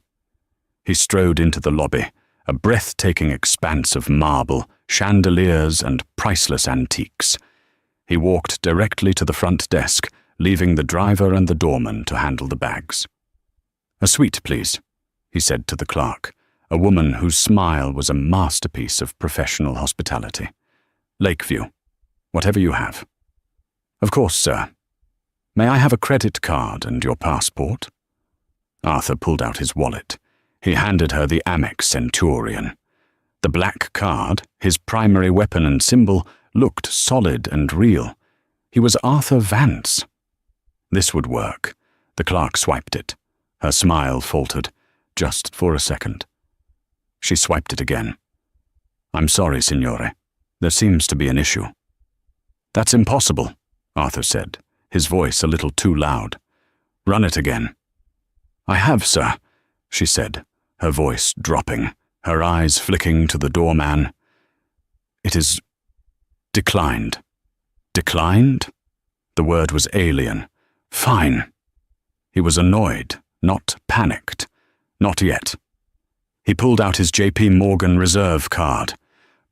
He strode into the lobby, a breathtaking expanse of marble, chandeliers, and priceless antiques. He walked directly to the front desk, leaving the driver and the doorman to handle the bags. "A suite, please," he said to the clerk, a woman whose smile was a masterpiece of professional hospitality. "Lakeview, whatever you have." "Of course, sir. May I have a credit card and your passport?" Arthur pulled out his wallet. He handed her the Amex Centurion. The black card, his primary weapon and symbol, looked solid and real. He was Arthur Vance. This would work. The clerk swiped it. Her smile faltered, just for a second. She swiped it again. "I'm sorry, signore. There seems to be an issue." "That's impossible," Arthur said, his voice a little too loud. "Run it again." "I have, sir," she said, her voice dropping, her eyes flicking to the doorman. "It is declined." "Declined?" The word was alien. "Fine." He was annoyed, not panicked. Not yet. He pulled out his JP Morgan Reserve card.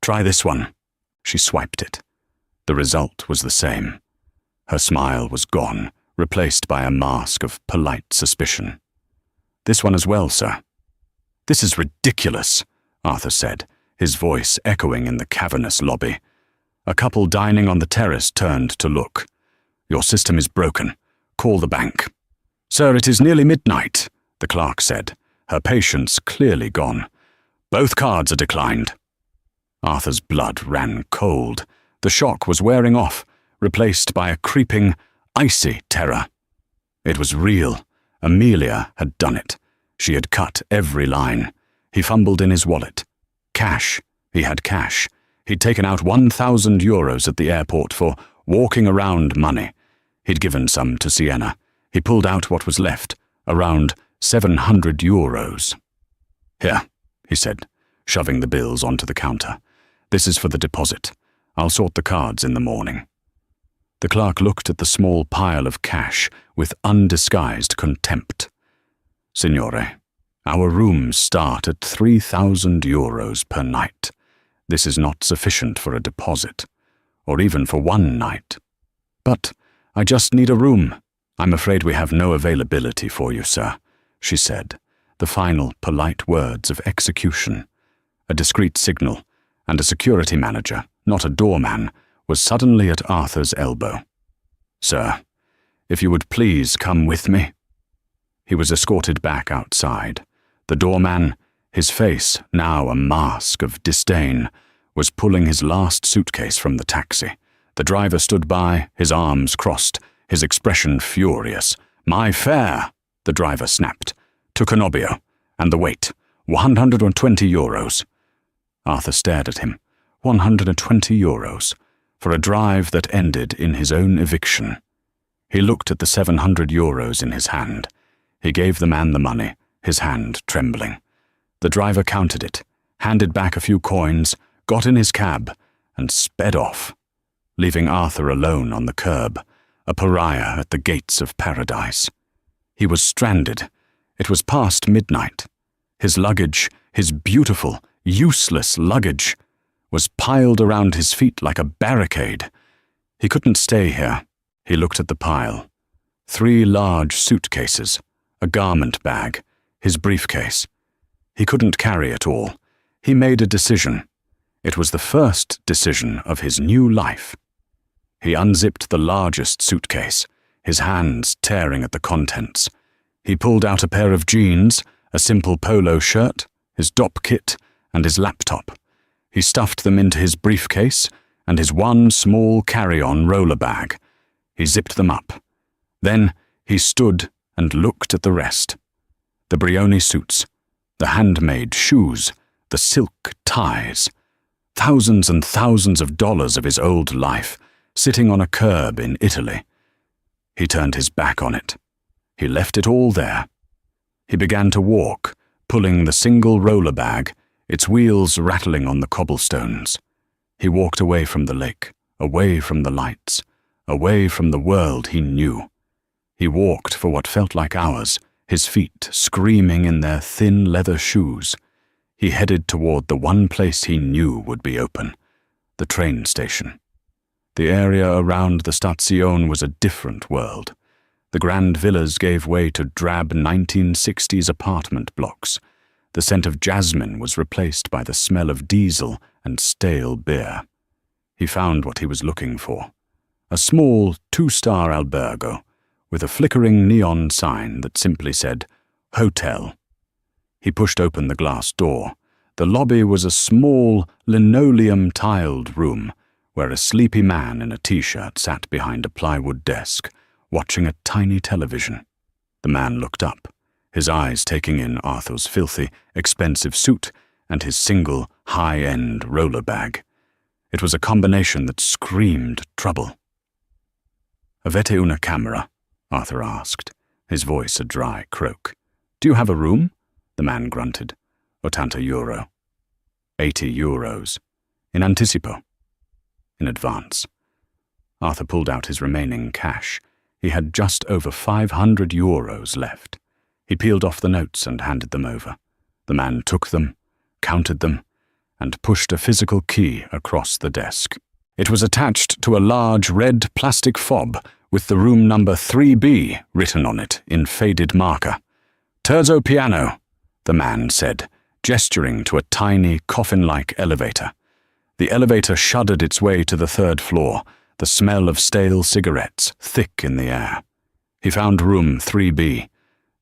"Try this one." She swiped it. The result was the same. Her smile was gone, replaced by a mask of polite suspicion. "This one as well, sir." "This is ridiculous," Arthur said, his voice echoing in the cavernous lobby. A couple dining on the terrace turned to look. "Your system is broken. Call the bank." "Sir, it is nearly midnight," the clerk said, her patience clearly gone. "Both cards are declined." Arthur's blood ran cold. The shock was wearing off, replaced by a creeping, icy terror. It was real. Amelia had done it. She had cut every line. He fumbled in his wallet. Cash. He had cash. He'd taken out 1,000 euros at the airport for walking around money. He'd given some to Sienna. He pulled out what was left, around 700 euros. "Here," he said, shoving the bills onto the counter. "This is for the deposit. I'll sort the cards in the morning." The clerk looked at the small pile of cash with undisguised contempt. "Signore, our rooms start at 3,000 euros per night. This is not sufficient for a deposit, or even for one night. But I just need a room. I'm afraid we have no availability for you, sir," she said, the final polite words of execution. A discreet signal, and a security manager, not a doorman, was suddenly at Arthur's elbow. "Sir, if you would please come with me." He was escorted back outside. The doorman, his face now a mask of disdain, was pulling his last suitcase from the taxi. The driver stood by, his arms crossed, his expression furious. "My fare," the driver snapped. "To Cannobio. And the weight, 120 euros. Arthur stared at him. 120 euros. For a drive that ended in his own eviction. He looked at the 700 euros in his hand. He gave the man the money, his hand trembling. The driver counted it, handed back a few coins, got in his cab, and sped off, leaving Arthur alone on the curb, a pariah at the gates of paradise. He was stranded. It was past midnight. His luggage, his beautiful, useless luggage, was piled around his feet like a barricade. He couldn't stay here. He looked at the pile. 3 large suitcases, a garment bag, his briefcase. He couldn't carry it all. He made a decision. It was the first decision of his new life. He unzipped the largest suitcase, his hands tearing at the contents. He pulled out a pair of jeans, a simple polo shirt, his dop kit, and his laptop. He stuffed them into his briefcase and his one small carry-on roller bag. He zipped them up. Then he stood and looked at the rest. The Brioni suits, the handmade shoes, the silk ties. Thousands and thousands of dollars of his old life, sitting on a curb in Italy. He turned his back on it. He left it all there. He began to walk, pulling the single roller bag, its wheels rattling on the cobblestones. He walked away from the lake, away from the lights, away from the world he knew. He walked for what felt like hours, his feet screaming in their thin leather shoes. He headed toward the one place he knew would be open, the train station. The area around the Station was a different world. The grand villas gave way to drab 1960s apartment blocks. The scent of jasmine was replaced by the smell of diesel and stale beer. He found what he was looking for. A small 2-star albergo with a flickering neon sign that simply said, Hotel. He pushed open the glass door. The lobby was a small, linoleum-tiled room where a sleepy man in a t-shirt sat behind a plywood desk, watching a tiny television. The man looked up, his eyes taking in Arthur's filthy, expensive suit and his single, high-end roller bag. It was a combination that screamed trouble. Avete una camera? Arthur asked, his voice a dry croak. Do you have a room? The man grunted. 80 euro. 80 euros. In anticipo. In advance. Arthur pulled out his remaining cash. He had just over 500 euros left. He peeled off the notes and handed them over. The man took them, counted them, and pushed a physical key across the desk. It was attached to a large red plastic fob with the room number 3B written on it in faded marker. Terzo piano, the man said, gesturing to a tiny, coffin-like elevator. The elevator shuddered its way to the 3rd floor, the smell of stale cigarettes thick in the air. He found room 3B.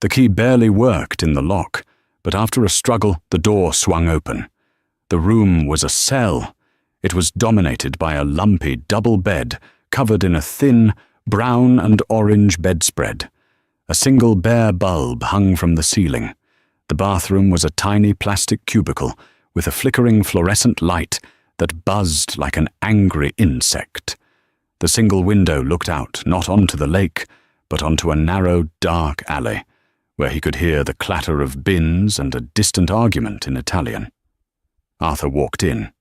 The key barely worked in the lock, but after a struggle, the door swung open. The room was a cell. It was dominated by a lumpy double bed covered in a thin, brown and orange bedspread. A single bare bulb hung from the ceiling. The bathroom was a tiny plastic cubicle with a flickering fluorescent light that buzzed like an angry insect. The single window looked out not onto the lake, but onto a narrow, dark alley, where he could hear the clatter of bins and a distant argument in Italian. Arthur walked in.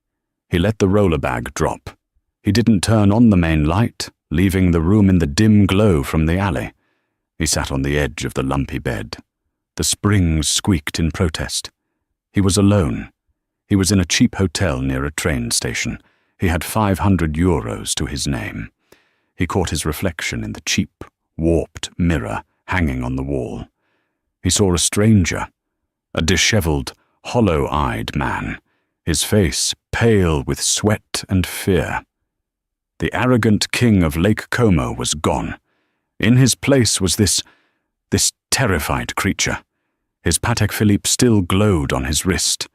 He let the roller bag drop. He didn't turn on the main light, leaving the room in the dim glow from the alley. He sat on the edge of the lumpy bed. The springs squeaked in protest. He was alone. He was in a cheap hotel near a train station. He had 500 euros to his name. He caught his reflection in the cheap, warped mirror hanging on the wall. He saw a stranger, a disheveled, hollow-eyed man, his face pale with sweat and fear. The arrogant king of Lake Como was gone. In his place was this terrified creature. His Patek Philippe still glowed on his wrist.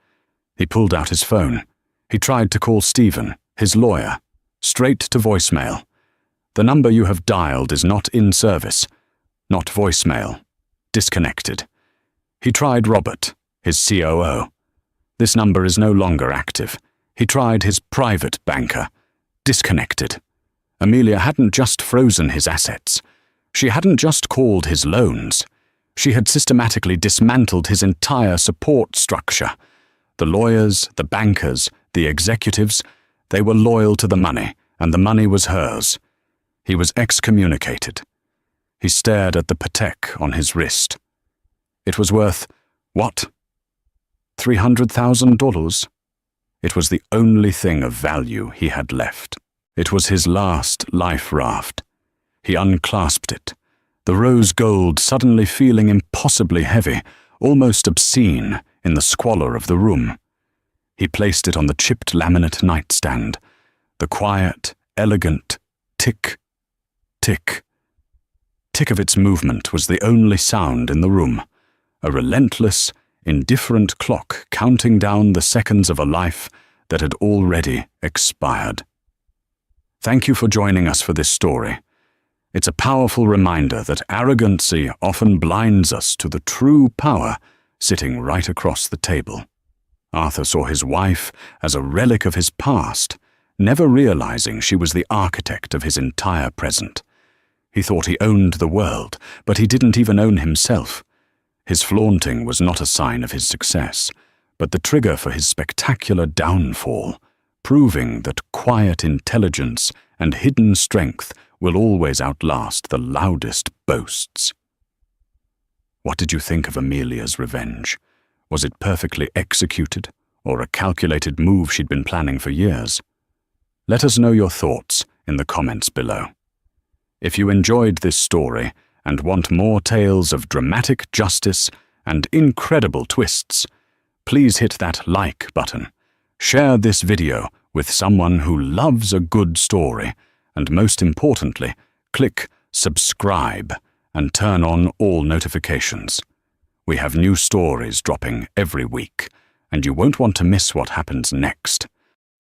He pulled out his phone. He tried to call Stephen, his lawyer, straight to voicemail. The number you have dialed is not in service. Not voicemail. Disconnected. He tried Robert, his COO. This number is no longer active. He tried his private banker. Disconnected. Amelia hadn't just frozen his assets. She hadn't just called his loans. She had systematically dismantled his entire support structure. The lawyers, the bankers, the executives, they were loyal to the money, and the money was hers. He was excommunicated. He stared at the Patek on his wrist. It was worth, what? $300,000? It was the only thing of value he had left. It was his last life raft. He unclasped it, the rose gold suddenly feeling impossibly heavy, almost obscene, in the squalor of the room. He placed it on the chipped laminate nightstand. The quiet, elegant tick, tick. Tick of its movement was the only sound in the room, a relentless, indifferent clock counting down the seconds of a life that had already expired. Thank you for joining us for this story. It's a powerful reminder that arrogancy often blinds us to the true power sitting right across the table. Arthur saw his wife as a relic of his past, never realizing she was the architect of his entire present. He thought he owned the world, but he didn't even own himself. His flaunting was not a sign of his success, but the trigger for his spectacular downfall, proving that quiet intelligence and hidden strength will always outlast the loudest boasts. What did you think of Amelia's revenge? Was it perfectly executed, or a calculated move she'd been planning for years? Let us know your thoughts in the comments below. If you enjoyed this story and want more tales of dramatic justice and incredible twists, please hit that like button, share this video with someone who loves a good story, and most importantly, click subscribe and turn on all notifications. We have new stories dropping every week, and you won't want to miss what happens next.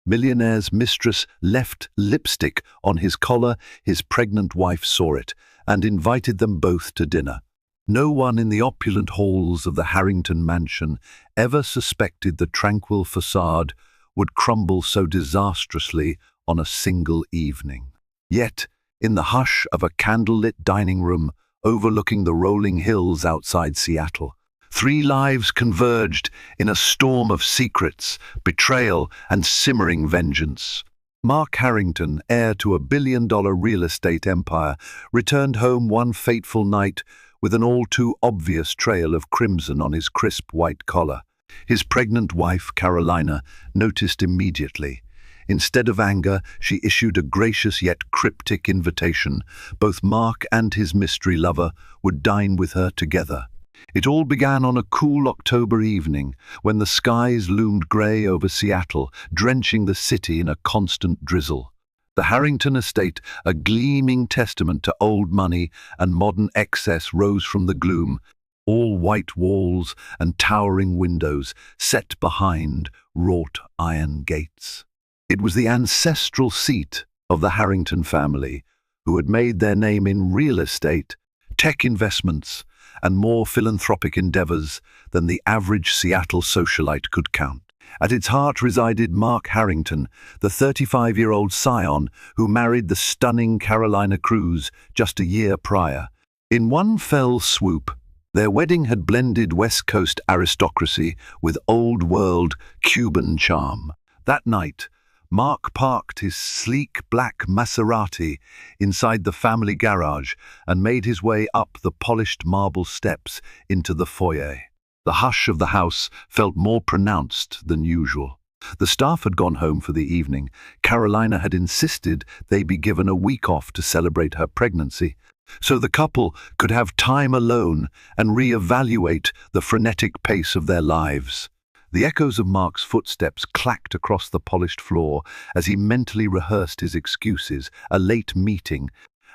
Millionaire's mistress left lipstick on his collar. His pregnant wife saw it and invited them both to dinner. No one in the opulent halls of the Harrington mansion ever suspected the tranquil facade would crumble so disastrously on a single evening. Yet, in the hush of a candlelit dining room overlooking the rolling hills outside Seattle, 3 lives converged in a storm of secrets, betrayal, and simmering vengeance. Mark Harrington, heir to a billion-dollar real estate empire, returned home one fateful night with an all-too-obvious trail of crimson on his crisp white collar. His pregnant wife, Carolina, noticed immediately. Instead of anger, she issued a gracious yet cryptic invitation. Both Mark and his mystery lover would dine with her together. It all began on a cool October evening, when the skies loomed grey over Seattle, drenching the city in a constant drizzle. The Harrington estate, a gleaming testament to old money and modern excess, rose from the gloom, all white walls and towering windows set behind wrought iron gates. It was the ancestral seat of the Harrington family, who had made their name in real estate, tech investments, and more philanthropic endeavors than the average Seattle socialite could count. At its heart resided Mark Harrington, the 35-year-old scion who married the stunning Carolina Cruz just a year prior. In one fell swoop, their wedding had blended West Coast aristocracy with old-world Cuban charm. That night, Mark parked his sleek black Maserati inside the family garage and made his way up the polished marble steps into the foyer. The hush of the house felt more pronounced than usual. The staff had gone home for the evening. Carolina had insisted they be given a week off to celebrate her pregnancy, so the couple could have time alone and re-evaluate the frenetic pace of their lives. The echoes of Mark's footsteps clacked across the polished floor as he mentally rehearsed his excuses: a late meeting,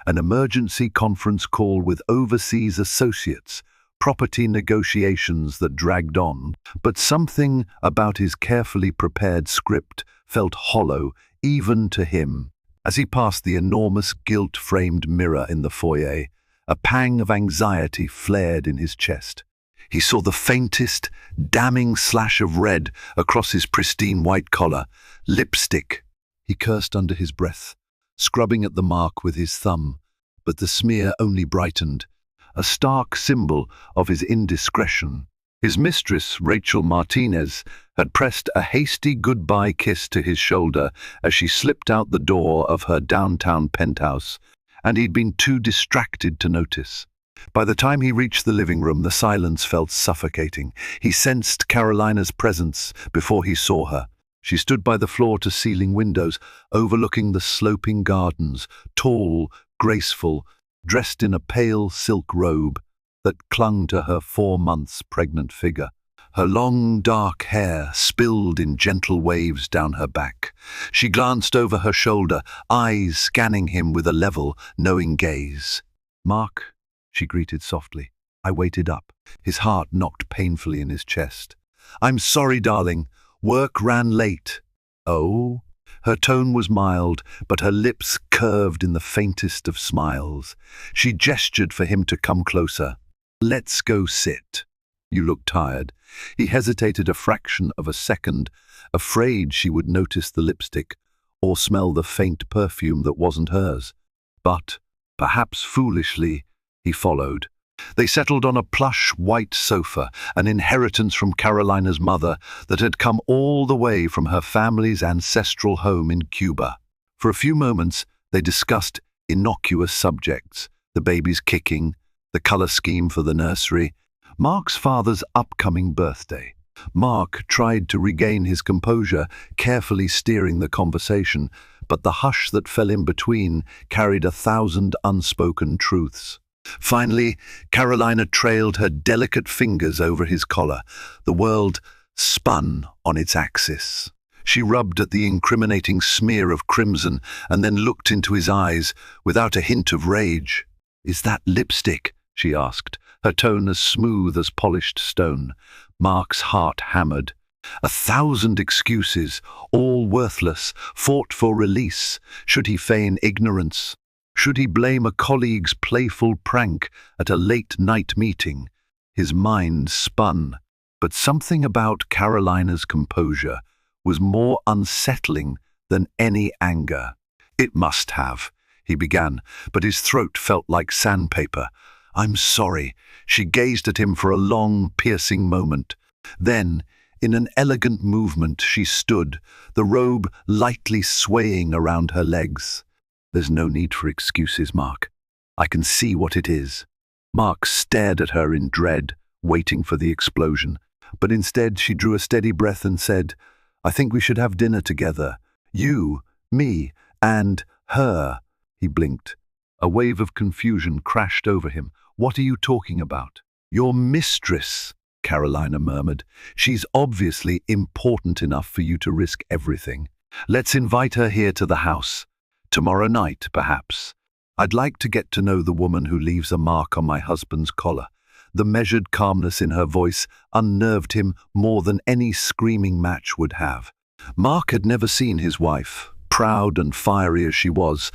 an emergency conference call with overseas associates, property negotiations that dragged on. But something about his carefully prepared script felt hollow even to him. As he passed the enormous gilt-framed mirror in the foyer, a pang of anxiety flared in his chest. He saw the faintest, damning slash of red across his pristine white collar. Lipstick. He cursed under his breath, scrubbing at the mark with his thumb, but the smear only brightened, a stark symbol of his indiscretion. His mistress, Rachel Martinez, had pressed a hasty goodbye kiss to his shoulder as she slipped out the door of her downtown penthouse, and he'd been too distracted to notice. By the time he reached the living room, the silence felt suffocating. He sensed Carolina's presence before he saw her. She stood by the floor-to-ceiling windows, overlooking the sloping gardens, tall, graceful, dressed in a pale silk robe that clung to her 4 months pregnant figure. Her long, dark hair spilled in gentle waves down her back. She glanced over her shoulder, eyes scanning him with a level, knowing gaze. "Mark," she greeted softly. I waited up. His heart knocked painfully in his chest. "I'm sorry, darling. Work ran late." "Oh?" Her tone was mild, but her lips curved in the faintest of smiles. She gestured for him to come closer. "Let's go sit. You look tired." He hesitated a fraction of a second, afraid she would notice the lipstick or smell the faint perfume that wasn't hers. But, perhaps foolishly, he followed. They settled on a plush white sofa, an inheritance from Carolina's mother that had come all the way from her family's ancestral home in Cuba. For a few moments, they discussed innocuous subjects, the baby's kicking, the color scheme for the nursery, Mark's father's upcoming birthday. Mark tried to regain his composure, carefully steering the conversation, but the hush that fell in between carried 1,000 unspoken truths. Finally, Carolina trailed her delicate fingers over his collar. The world spun on its axis. She rubbed at the incriminating smear of crimson and then looked into his eyes without a hint of rage. "Is that lipstick?" she asked, her tone as smooth as polished stone. Mark's heart hammered. 1,000 excuses, all worthless, fought for release. Should he feign ignorance? Should he blame a colleague's playful prank at a late-night meeting? His mind spun, but something about Carolina's composure was more unsettling than any anger. "It must have," he began, but his throat felt like sandpaper. "I'm sorry." She gazed at him for a long, piercing moment. Then, in an elegant movement, she stood, the robe lightly swaying around her legs. "There's no need for excuses, Mark. I can see what it is." Mark stared at her in dread, waiting for the explosion. But instead she drew a steady breath and said, "I think we should have dinner together. You, me, and her." He blinked. A wave of confusion crashed over him. "What are you talking about?" "Your mistress," Carolina murmured. "She's obviously important enough for you to risk everything. Let's invite her here to the house. Tomorrow night, perhaps. I'd like to get to know the woman who leaves a mark on my husband's collar." The measured calmness in her voice unnerved him more than any screaming match would have. Mark had never seen his wife, proud and fiery as she was,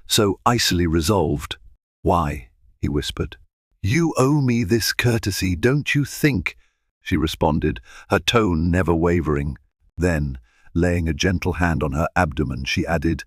so icily resolved. "Why?" he whispered. "You owe me this courtesy, don't you think?" she responded, her tone never wavering. Then, laying a gentle hand on her abdomen, she added,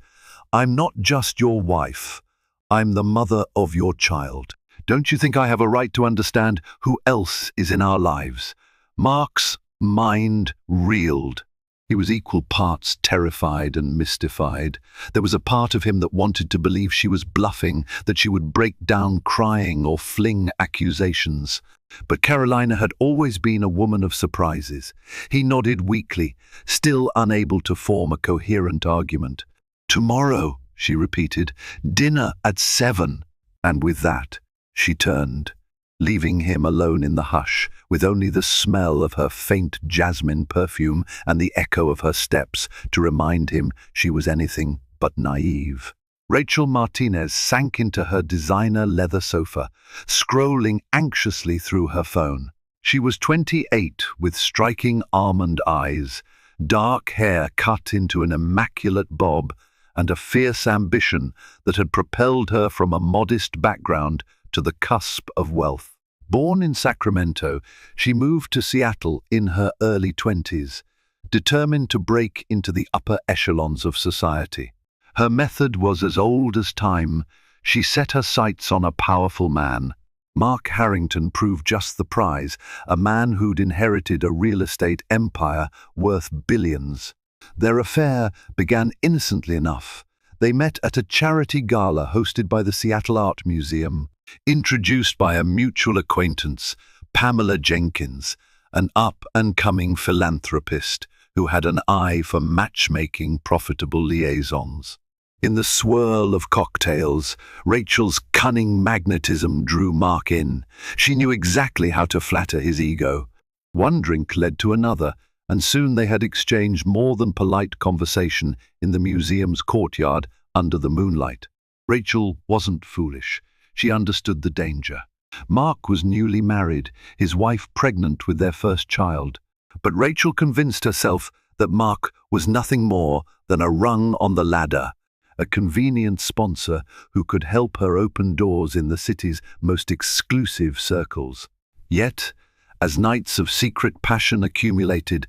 "I'm not just your wife. I'm the mother of your child. Don't you think I have a right to understand who else is in our lives?" Mark's mind reeled. He was equal parts terrified and mystified. There was a part of him that wanted to believe she was bluffing, that she would break down crying or fling accusations. But Carolina had always been a woman of surprises. He nodded weakly, still unable to form a coherent argument. "Tomorrow," she repeated, "dinner at 7. And with that, she turned, leaving him alone in the hush, with only the smell of her faint jasmine perfume and the echo of her steps to remind him she was anything but naive. Rachel Martinez sank into her designer leather sofa, scrolling anxiously through her phone. She was 28, with striking almond eyes, dark hair cut into an immaculate bob, and a fierce ambition that had propelled her from a modest background to the cusp of wealth. Born in Sacramento, she moved to Seattle in her early 20s, determined to break into the upper echelons of society. Her method was as old as time. She set her sights on a powerful man. Mark Harrington proved just the prize, a man who'd inherited a real estate empire worth billions. Their affair began innocently enough. They met at a charity gala hosted by the Seattle Art Museum. Introduced by a mutual acquaintance, Pamela Jenkins, an up-and-coming philanthropist who had an eye for matchmaking profitable liaisons. In the swirl of cocktails, Rachel's cunning magnetism drew Mark in. She knew exactly how to flatter his ego. One drink led to another, and soon they had exchanged more than polite conversation in the museum's courtyard under the moonlight. Rachel wasn't foolish. She understood the danger. Mark was newly married, his wife pregnant with their first child. But Rachel convinced herself that Mark was nothing more than a rung on the ladder, a convenient sponsor who could help her open doors in the city's most exclusive circles. Yet, as nights of secret passion accumulated,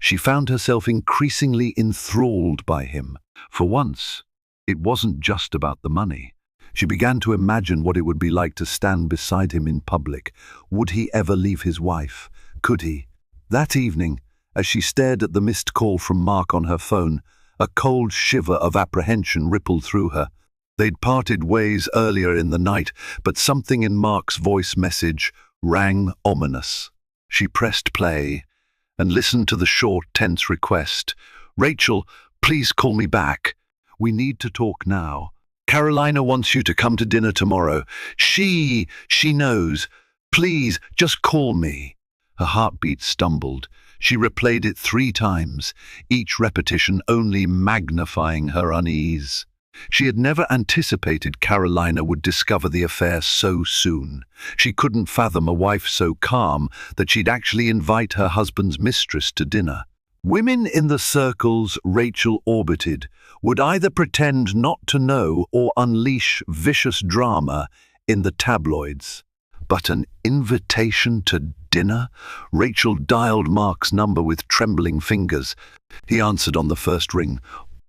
she found herself increasingly enthralled by him. For once, it wasn't just about the money. She began to imagine what it would be like to stand beside him in public. Would he ever leave his wife? Could he? That evening, as she stared at the missed call from Mark on her phone, a cold shiver of apprehension rippled through her. They'd parted ways earlier in the night, but something in Mark's voice message rang ominous. She pressed play and listened to the short, tense request. "Rachel, please call me back. We need to talk now. Carolina wants you to come to dinner tomorrow. She knows. Please, just call me." Her heartbeat stumbled. She replayed it 3 times, each repetition only magnifying her unease. She had never anticipated Carolina would discover the affair so soon. She couldn't fathom a wife so calm that she'd actually invite her husband's mistress to dinner. Women in the circles Rachel orbited would either pretend not to know or unleash vicious drama in the tabloids. But an invitation to dinner? Rachel dialed Mark's number with trembling fingers. He answered on the first ring.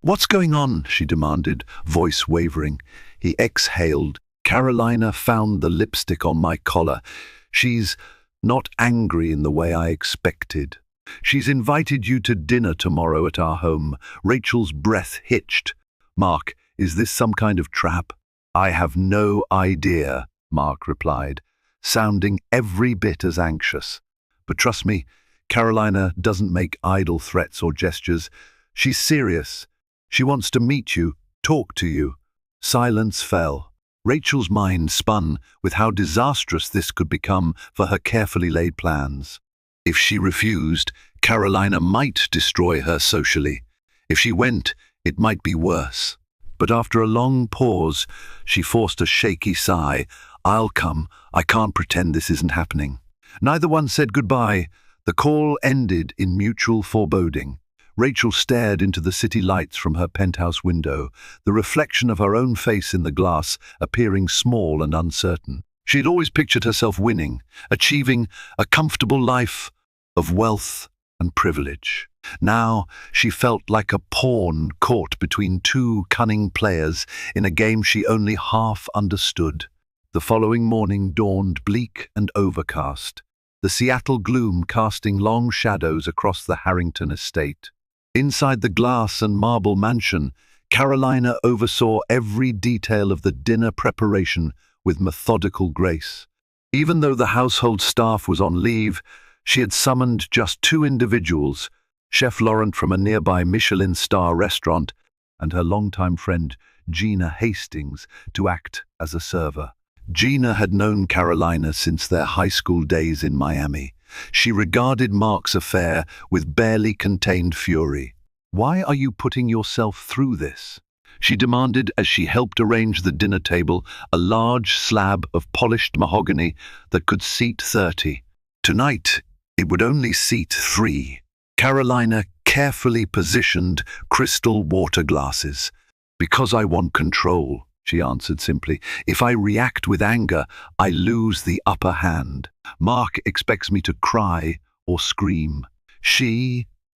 "What's going on?" she demanded, voice wavering. He exhaled. "Carolina found the lipstick on my collar. She's not angry in the way I expected. She's invited you to dinner tomorrow at our home." Rachel's breath hitched. "Mark, is this some kind of trap?" "I have no idea," Mark replied, sounding every bit as anxious. "But trust me, Carolina doesn't make idle threats or gestures. She's serious. She wants to meet you, talk to you." Silence fell. Rachel's mind spun with how disastrous this could become for her carefully laid plans. If she refused, Carolina might destroy her socially. If she went, it might be worse. But after a long pause, she forced a shaky sigh. "I'll come. I can't pretend this isn't happening." Neither one said goodbye. The call ended in mutual foreboding. Rachel stared into the city lights from her penthouse window, the reflection of her own face in the glass appearing small and uncertain. She had always pictured herself winning, achieving a comfortable life of wealth and privilege. Now she felt like a pawn caught between 2 cunning players in a game she only half understood. The following morning dawned bleak and overcast, the Seattle gloom casting long shadows across the Harrington estate. Inside the glass and marble mansion, Carolina oversaw every detail of the dinner preparation with methodical grace. Even though the household staff was on leave, she had summoned just 2 individuals, Chef Laurent from a nearby Michelin star restaurant and her longtime friend Gina Hastings to act as a server. Gina had known Carolina since their high school days in Miami. She regarded Mark's affair with barely contained fury. "Why are you putting yourself through this?" she demanded as she helped arrange the dinner table, a large slab of polished mahogany that could seat 30. Tonight, it would only seat 3. Carolina carefully positioned crystal water glasses. "Because I want control," she answered simply. "If I react with anger, I lose the upper hand. Mark expects me to cry or scream.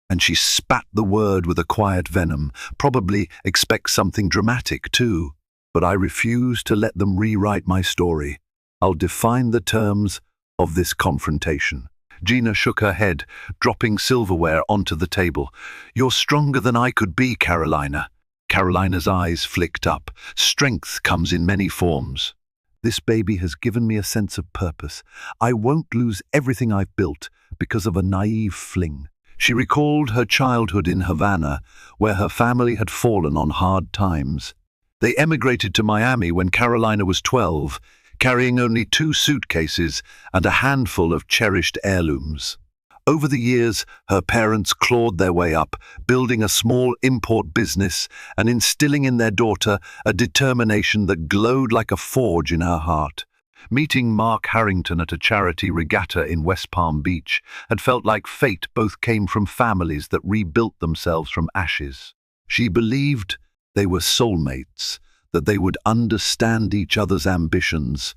And she spat the word with a quiet venom, probably expects something dramatic too. But I refuse to let them rewrite my story. I'll define the terms of this confrontation." Gina shook her head, dropping silverware onto the table. "You're stronger than I could be, Carolina." Carolina's eyes flicked up. "Strength comes in many forms. This baby has given me a sense of purpose. I won't lose everything I've built because of a naive fling." She recalled her childhood in Havana, where her family had fallen on hard times. They emigrated to Miami when Carolina was 12, carrying only 2 suitcases and a handful of cherished heirlooms. Over the years, her parents clawed their way up, building a small import business and instilling in their daughter a determination that glowed like a forge in her heart. Meeting Mark Harrington at a charity regatta in West Palm Beach had felt like fate. Both came from families that rebuilt themselves from ashes. She believed they were soulmates, that they would understand each other's ambitions,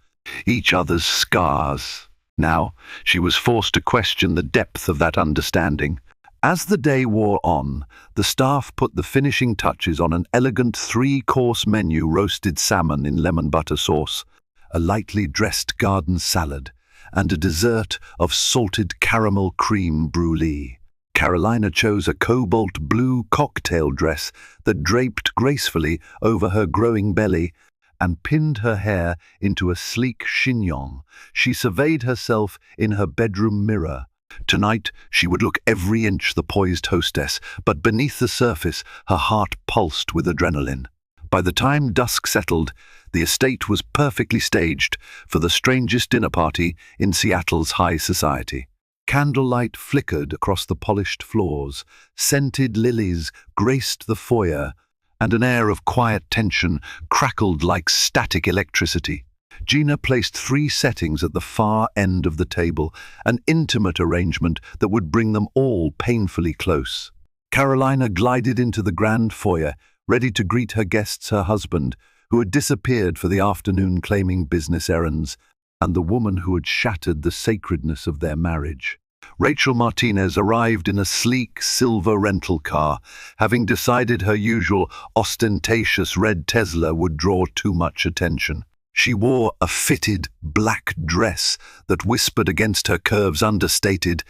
each other's scars. Now, she was forced to question the depth of that understanding. As the day wore on, the staff put the finishing touches on an elegant 3-course menu: roasted salmon in lemon butter sauce, a lightly dressed garden salad, and a dessert of salted caramel creme brulee. Carolina chose a cobalt blue cocktail dress that draped gracefully over her growing belly and pinned her hair into a sleek chignon. She surveyed herself in her bedroom mirror. Tonight she would look every inch the poised hostess, but beneath the surface her heart pulsed with adrenaline. By the time dusk settled, the estate was perfectly staged for the strangest dinner party in Seattle's high society. Candlelight flickered across the polished floors, scented lilies graced the foyer, and an air of quiet tension crackled like static electricity. Gina placed 3 settings at the far end of the table, an intimate arrangement that would bring them all painfully close. Carolina glided into the grand foyer, ready to greet her guests, her husband, who had disappeared for the afternoon claiming business errands, and the woman who had shattered the sacredness of their marriage. Rachel Martinez arrived in a sleek silver rental car, having decided her usual ostentatious red Tesla would draw too much attention. She wore a fitted black dress that whispered against her curves, understated,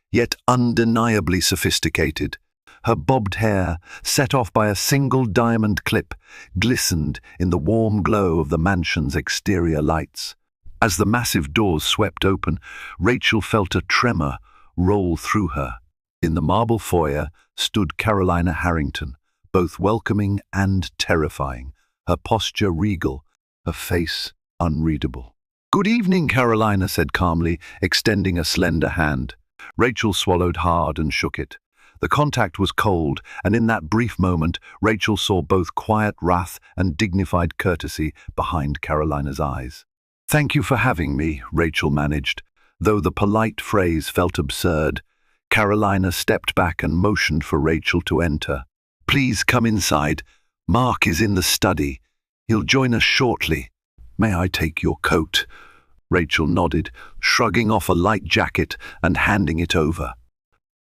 yet undeniably sophisticated. Her bobbed hair, set off by a single diamond clip, glistened in the warm glow of the mansion's exterior lights. As the massive doors swept open, Rachel felt a tremor roll through her. In the marble foyer stood Carolina Harrington, both welcoming and terrifying, her posture regal, her face unreadable. "Good evening," Carolina said calmly, extending a slender hand. Rachel swallowed hard and shook it. The contact was cold, and in that brief moment, Rachel saw both quiet wrath and dignified courtesy behind Carolina's eyes. "Thank you for having me," Rachel managed. Though the polite phrase felt absurd, Carolina stepped back and motioned for Rachel to enter. "Please come inside. Mark is in the study. He'll join us shortly. May I take your coat?" Rachel nodded, shrugging off a light jacket and handing it over.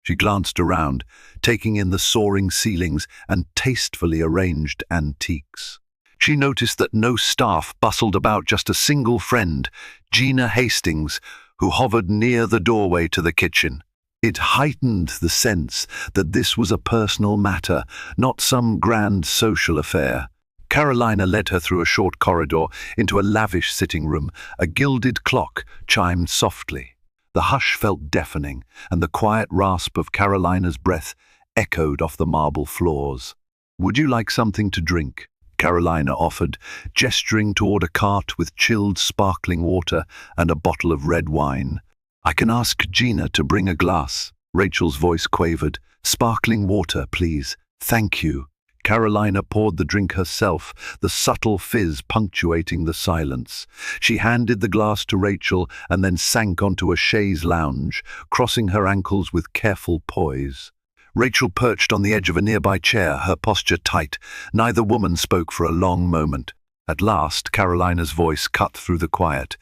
She glanced around, taking in the soaring ceilings and tastefully arranged antiques. She noticed that no staff bustled about, just a single friend, Gina Hastings, who hovered near the doorway to the kitchen. It heightened the sense that this was a personal matter, not some grand social affair. Carolina led her through a short corridor into a lavish sitting room. A gilded clock chimed softly. The hush felt deafening, and the quiet rasp of Carolina's breath echoed off the marble floors. "Would you like something to drink?" Carolina offered, gesturing toward a cart with chilled sparkling water and a bottle of red wine. "I can ask Gina to bring a glass." Rachel's voice quavered. "Sparkling water, please. Thank you." Carolina poured the drink herself, the subtle fizz punctuating the silence. She handed the glass to Rachel and then sank onto a chaise lounge, crossing her ankles with careful poise. Rachel perched on the edge of a nearby chair, her posture tight. Neither woman spoke for a long moment. At last, Carolina's voice cut through the quiet.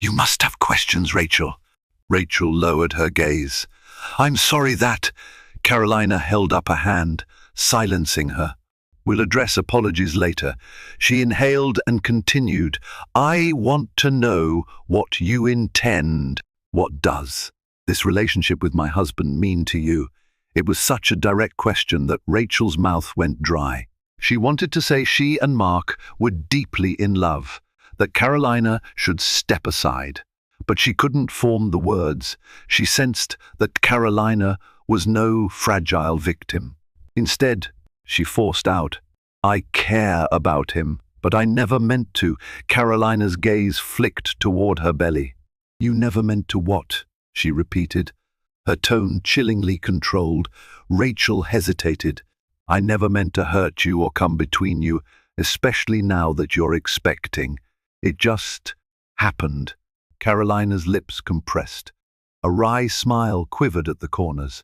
"You must have questions, Rachel." Rachel lowered her gaze. "I'm sorry that—" Carolina held up a hand, silencing her. "We'll address apologies later." She inhaled and continued. "I want to know what you intend. What does this relationship with my husband mean to you?" It was such a direct question that Rachel's mouth went dry. She wanted to say she and Mark were deeply in love, that Carolina should step aside. But she couldn't form the words. She sensed that Carolina was no fragile victim. Instead, she forced out, "I care about him, but I never meant to." Carolina's gaze flicked toward her belly. "You never meant to what?" she repeated, her tone chillingly controlled. Rachel hesitated. "I never meant to hurt you or come between you, especially now that you're expecting. It just happened." Carolina's lips compressed. A wry smile quivered at the corners.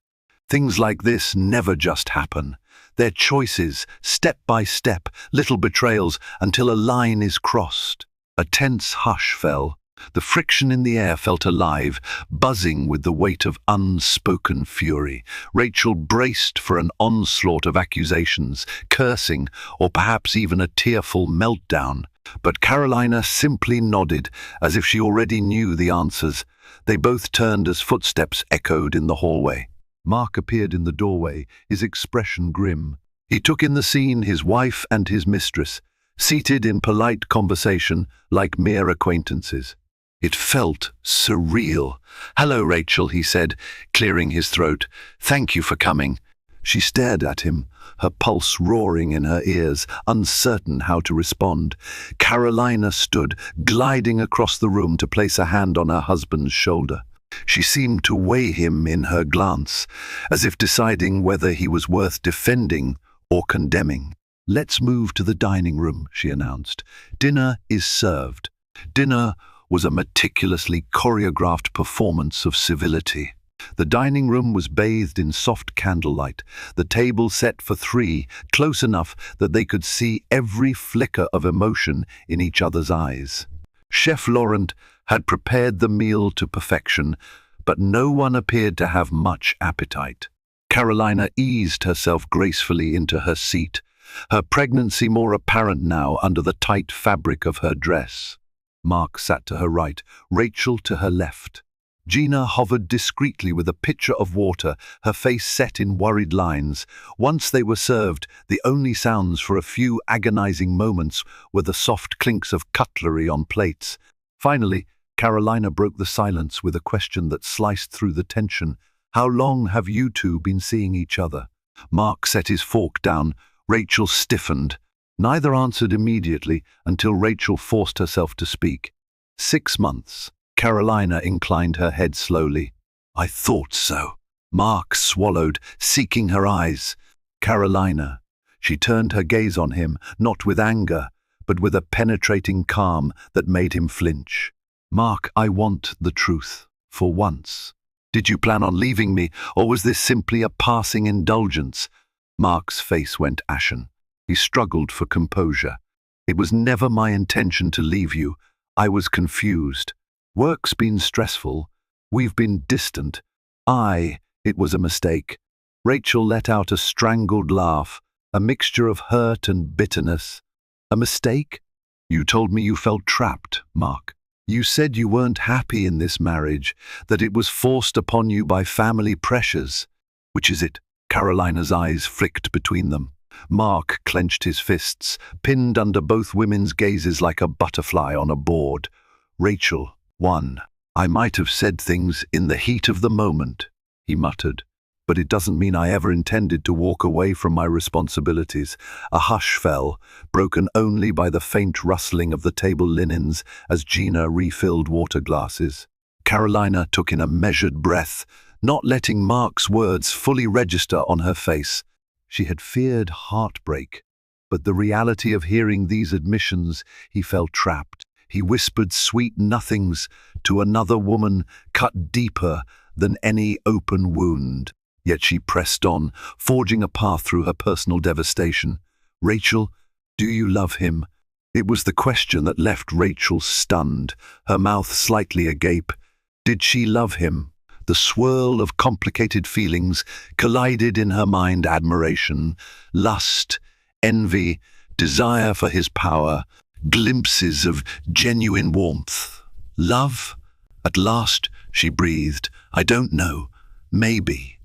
"Things like this never just happen. They're choices, step by step, little betrayals, until a line is crossed." A tense hush fell. The friction in the air felt alive, buzzing with the weight of unspoken fury. Rachel braced for an onslaught of accusations, cursing, or perhaps even a tearful meltdown. But Carolina simply nodded, as if she already knew the answers. They both turned as footsteps echoed in the hallway. Mark appeared in the doorway, his expression grim. He took in the scene, his wife and his mistress, seated in polite conversation like mere acquaintances. It felt surreal. "Hello, Rachel," he said, clearing his throat. "Thank you for coming." She stared at him, her pulse roaring in her ears, uncertain how to respond. Carolina stood, gliding across the room to place a hand on her husband's shoulder. She seemed to weigh him in her glance, as if deciding whether he was worth defending or condemning. "Let's move to the dining room," she announced. "Dinner is served." Dinner was a meticulously choreographed performance of civility. The dining room was bathed in soft candlelight, the table set for three, close enough that they could see every flicker of emotion in each other's eyes. Chef Laurent had prepared the meal to perfection, but no one appeared to have much appetite. Carolina eased herself gracefully into her seat, her pregnancy more apparent now under the tight fabric of her dress. Mark sat to her right, Rachel to her left. Gina hovered discreetly with a pitcher of water, her face set in worried lines. Once they were served, the only sounds for a few agonizing moments were the soft clinks of cutlery on plates. Finally, Carolina broke the silence with a question that sliced through the tension. "How long have you two been seeing each other?" Mark set his fork down. Rachel stiffened. Neither answered immediately until Rachel forced herself to speak. 6 months. Carolina inclined her head slowly. "I thought so." Mark swallowed, seeking her eyes. "Carolina." She turned her gaze on him, not with anger, but with a penetrating calm that made him flinch. "Mark, I want the truth, for once. Did you plan on leaving me, or was this simply a passing indulgence?" Mark's face went ashen. He struggled for composure. "It was never my intention to leave you. I was confused. Work's been stressful. We've been distant. It was a mistake." Rachel let out a strangled laugh, a mixture of hurt and bitterness. "A mistake? You told me you felt trapped, Mark. You said you weren't happy in this marriage, that it was forced upon you by family pressures. Which is it?" Carolina's eyes flicked between them. Mark clenched his fists, pinned under both women's gazes like a butterfly on a board. "Rachel, I might have said things in the heat of the moment," he muttered, "but it doesn't mean I ever intended to walk away from my responsibilities." A hush fell, broken only by the faint rustling of the table linens as Gina refilled water glasses. Carolina took in a measured breath, not letting Mark's words fully register on her face. She had feared heartbreak, but the reality of hearing these admissions, he felt trapped. He whispered sweet nothings to another woman, cut deeper than any open wound. Yet she pressed on, forging a path through her personal devastation. "Rachel, do you love him?" It was the question that left Rachel stunned, her mouth slightly agape. Did she love him? The swirl of complicated feelings collided in her mind: admiration, lust, envy, desire for his power, glimpses of genuine warmth. "Love?" At last she breathed. "I don't know. Maybe."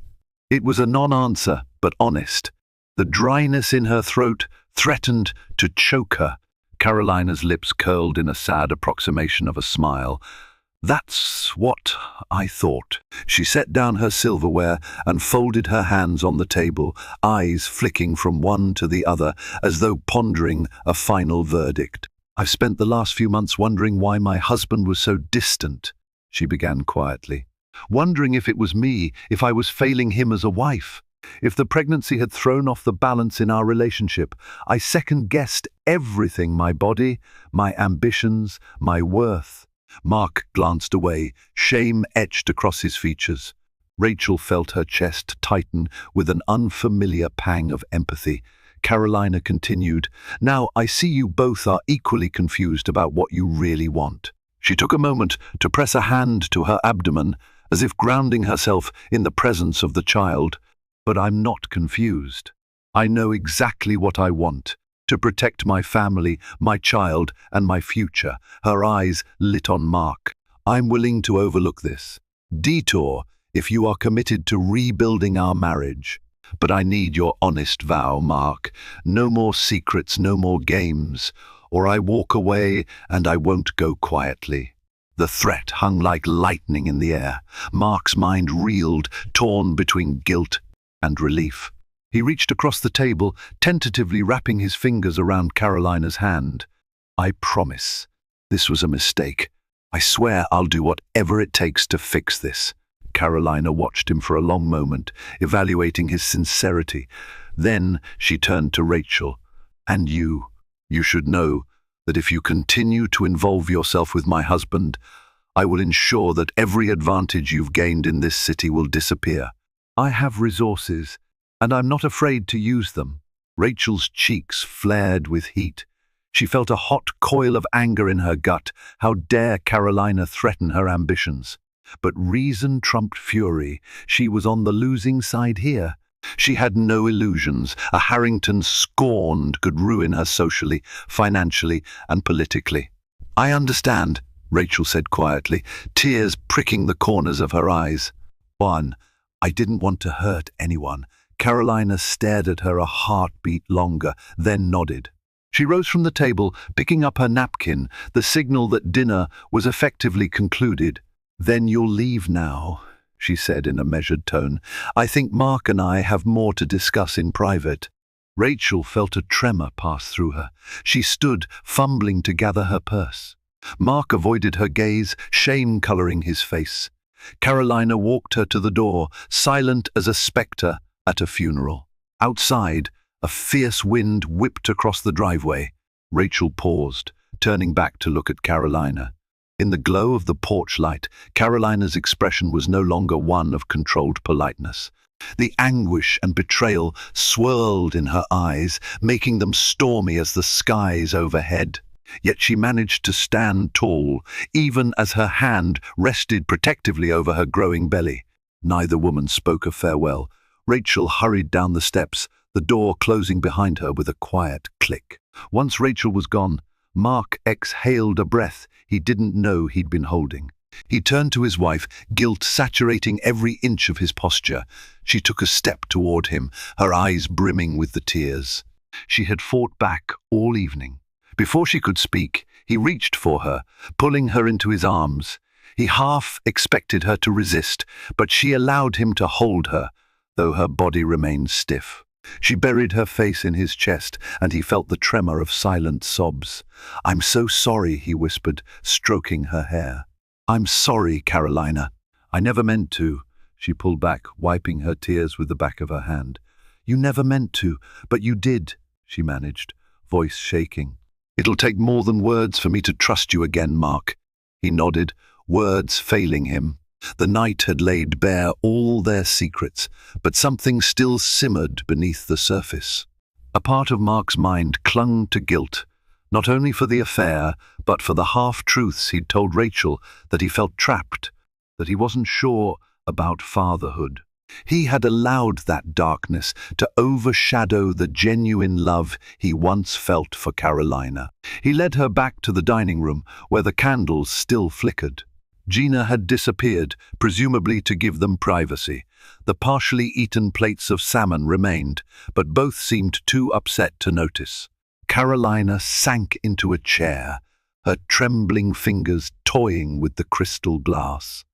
It was a non-answer, but honest. The dryness in her throat threatened to choke her. Carolina's lips curled in a sad approximation of a smile. "That's what I thought." She set down her silverware and folded her hands on the table, eyes flicking from one to the other as though pondering a final verdict. "I've spent the last few months wondering why my husband was so distant," she began quietly. "Wondering if it was me, if I was failing him as a wife. If the pregnancy had thrown off the balance in our relationship. I second-guessed everything: my body, my ambitions, my worth." Mark glanced away, shame etched across his features. Rachel felt her chest tighten with an unfamiliar pang of empathy. Carolina continued, "Now I see you both are equally confused about what you really want." She took a moment to press a hand to her abdomen, as if grounding herself in the presence of the child. But I'm not confused. I know exactly what I want, to protect my family, my child, and my future. Her eyes lit on Mark. I'm willing to overlook this detour if you are committed to rebuilding our marriage. But I need your honest vow, Mark. No more secrets, no more games, or I walk away and I won't go quietly. The threat hung like lightning in the air. Mark's mind reeled, torn between guilt and relief. He reached across the table, tentatively wrapping his fingers around Carolina's hand. I promise. This was a mistake. I swear I'll do whatever it takes to fix this. Carolina watched him for a long moment, evaluating his sincerity. Then she turned to Rachel. And you should know that if you continue to involve yourself with my husband, I will ensure that every advantage you've gained in this city will disappear. I have resources, and I'm not afraid to use them. Rachel's cheeks flared with heat. She felt a hot coil of anger in her gut. How dare Carolina threaten her ambitions? But reason trumped fury. She was on the losing side here. She had no illusions. A Harrington scorned could ruin her socially, financially, and politically. I understand, Rachel said quietly, tears pricking the corners of her eyes. One, I didn't want to hurt anyone. Carolina stared at her a heartbeat longer, then nodded. She rose from the table, picking up her napkin, the signal that dinner was effectively concluded. Then you'll leave now, she said in a measured tone. I think Mark and I have more to discuss in private. Rachel felt a tremor pass through her. She stood, fumbling to gather her purse. Mark avoided her gaze, shame coloring his face. Carolina walked her to the door, silent as a spectre at a funeral. Outside, a fierce wind whipped across the driveway. Rachel paused, turning back to look at Carolina. In the glow of the porch light, Carolina's expression was no longer one of controlled politeness. The anguish and betrayal swirled in her eyes, making them stormy as the skies overhead. Yet she managed to stand tall, even as her hand rested protectively over her growing belly. Neither woman spoke a farewell. Rachel hurried down the steps, the door closing behind her with a quiet click. Once Rachel was gone, Mark exhaled a breath he didn't know he'd been holding. He turned to his wife, guilt saturating every inch of his posture. She took a step toward him, her eyes brimming with the tears. She had fought back all evening. Before she could speak, he reached for her, pulling her into his arms. He half expected her to resist, but she allowed him to hold her, though her body remained stiff. She buried her face in his chest, and he felt the tremor of silent sobs. I'm so sorry, he whispered, stroking her hair. I'm sorry, Carolina. I never meant to. She pulled back, wiping her tears with the back of her hand. You never meant to, but you did, she managed, voice shaking. It'll take more than words for me to trust you again, Mark. He nodded, words failing him. The night had laid bare all their secrets, but something still simmered beneath the surface. A part of Mark's mind clung to guilt, not only for the affair, but for the half-truths he'd told Rachel, that he felt trapped, that he wasn't sure about fatherhood. He had allowed that darkness to overshadow the genuine love he once felt for Carolina. He led her back to the dining room, where the candles still flickered. Gina had disappeared, presumably to give them privacy. The partially eaten plates of salmon remained, but both seemed too upset to notice. Carolina sank into a chair, her trembling fingers toying with the crystal glass.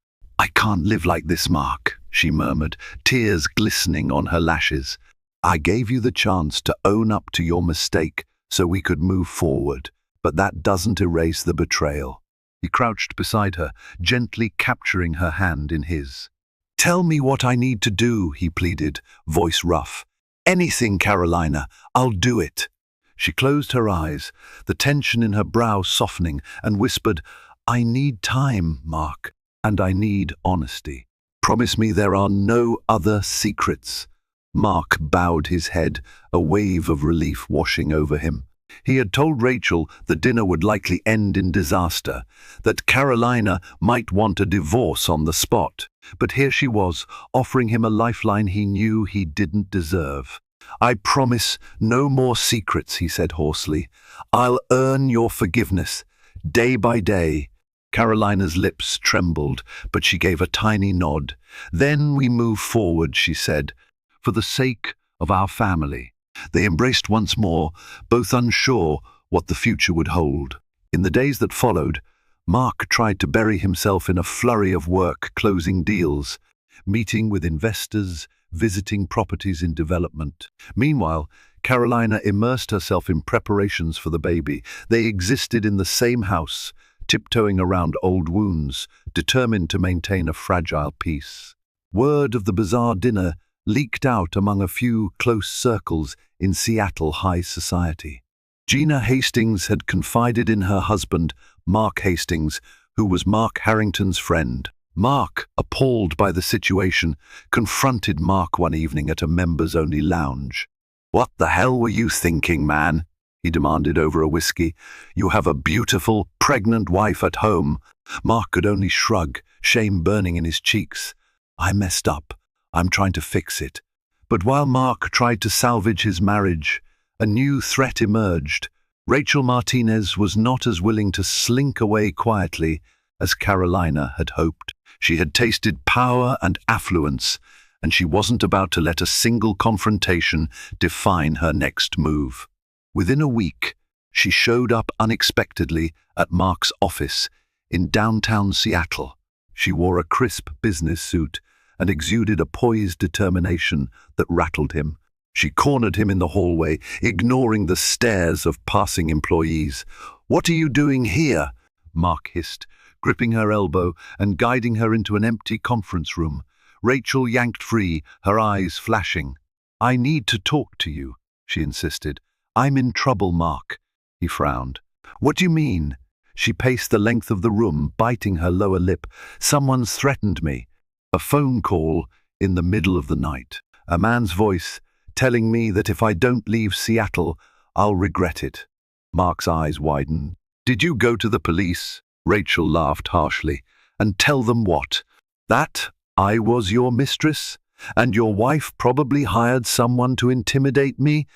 I can't live like this, Mark, she murmured, tears glistening on her lashes. I gave you the chance to own up to your mistake so we could move forward, but that doesn't erase the betrayal. He crouched beside her, gently capturing her hand in his. Tell me what I need to do, he pleaded, voice rough. Anything, Carolina, I'll do it. She closed her eyes, the tension in her brow softening, and whispered, I need time, Mark, and I need honesty. Promise me there are no other secrets. Mark bowed his head, a wave of relief washing over him. He had told Rachel the dinner would likely end in disaster, that Carolina might want a divorce on the spot. But here she was, offering him a lifeline he knew he didn't deserve. "I promise no more secrets," he said hoarsely. "I'll earn your forgiveness, day by day." Carolina's lips trembled, but she gave a tiny nod. "Then we move forward," she said, "for the sake of our family." They embraced once more, both unsure what the future would hold. In the days that followed, Mark tried to bury himself in a flurry of work closing deals, meeting with investors, visiting properties in development. Meanwhile, Carolina immersed herself in preparations for the baby. They existed in the same house, tiptoeing around old wounds, determined to maintain a fragile peace. Word of the bizarre dinner leaked out among a few close circles in Seattle high society. Gina Hastings had confided in her husband, Mark Hastings, who was Mark Harrington's friend. Mark, appalled by the situation, confronted Mark one evening at a members-only lounge. "What the hell were you thinking, man?" he demanded over a whiskey. "You have a beautiful, pregnant wife at home." Mark could only shrug, shame burning in his cheeks. "I messed up. I'm trying to fix it." But while Mark tried to salvage his marriage, a new threat emerged. Rachel Martinez was not as willing to slink away quietly as Carolina had hoped. She had tasted power and affluence, and she wasn't about to let a single confrontation define her next move. Within a week, she showed up unexpectedly at Mark's office in downtown Seattle. She wore a crisp business suit and exuded a poised determination that rattled him. She cornered him in the hallway, ignoring the stares of passing employees. "What are you doing here?" Mark hissed, gripping her elbow and guiding her into an empty conference room. Rachel yanked free, her eyes flashing. "I need to talk to you," she insisted. "I'm in trouble, Mark." He frowned. "What do you mean?" She paced the length of the room, biting her lower lip. "Someone's threatened me." A phone call in the middle of the night. A man's voice telling me that if I don't leave Seattle, I'll regret it. Mark's eyes widened. "Did you go to the police?" Rachel laughed harshly. "And tell them what? That I was your mistress? And your wife probably hired someone to intimidate me?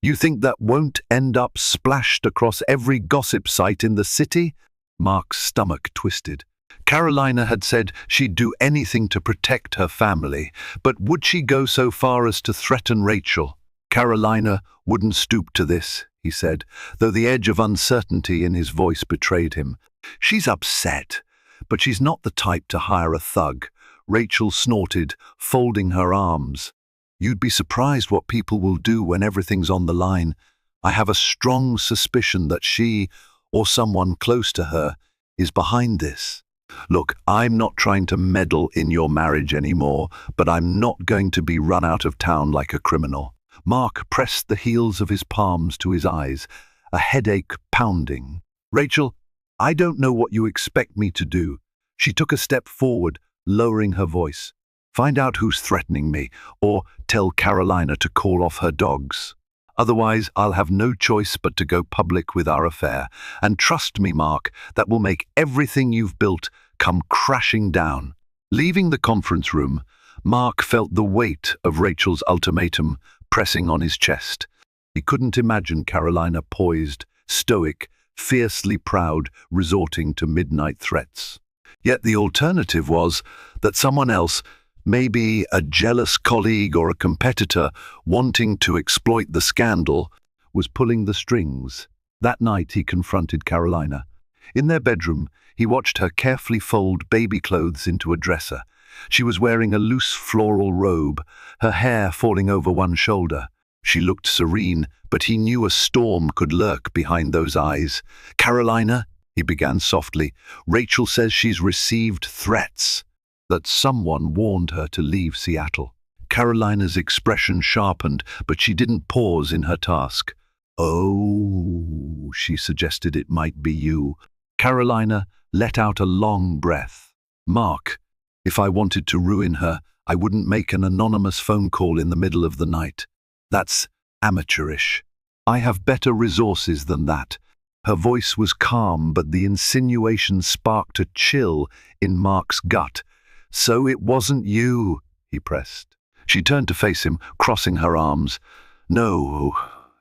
You think that won't end up splashed across every gossip site in the city?" Mark's stomach twisted. Carolina had said she'd do anything to protect her family, but would she go so far as to threaten Rachel? "Carolina wouldn't stoop to this," he said, though the edge of uncertainty in his voice betrayed him. "She's upset, but she's not the type to hire a thug." Rachel snorted, folding her arms. "You'd be surprised what people will do when everything's on the line. I have a strong suspicion that she, or someone close to her, is behind this. Look, I'm not trying to meddle in your marriage anymore, but I'm not going to be run out of town like a criminal." Mark pressed the heels of his palms to his eyes, a headache pounding. "Rachel, I don't know what you expect me to do." She took a step forward, lowering her voice. "Find out who's threatening me, or tell Carolina to call off her dogs. Otherwise, I'll have no choice but to go public with our affair. And trust me, Mark, that will make everything you've built come crashing down." Leaving the conference room, Mark felt the weight of Rachel's ultimatum pressing on his chest. He couldn't imagine Carolina poised, stoic, fiercely proud, resorting to midnight threats. Yet the alternative was that someone else, maybe a jealous colleague or a competitor wanting to exploit the scandal, was pulling the strings. That night he confronted Carolina. In their bedroom, he watched her carefully fold baby clothes into a dresser. She was wearing a loose floral robe, her hair falling over one shoulder. She looked serene, but he knew a storm could lurk behind those eyes. "Carolina," he began softly, "Rachel says she's received threats, that someone warned her to leave Seattle." Carolina's expression sharpened, but she didn't pause in her task. "Oh," she suggested, "it might be you." Carolina let out a long breath. "Mark, if I wanted to ruin her, I wouldn't make an anonymous phone call in the middle of the night. That's amateurish. I have better resources than that. Her voice was calm, but the insinuation sparked a chill in Mark's gut. So it wasn't you, he pressed. She turned to face him, crossing her arms. No,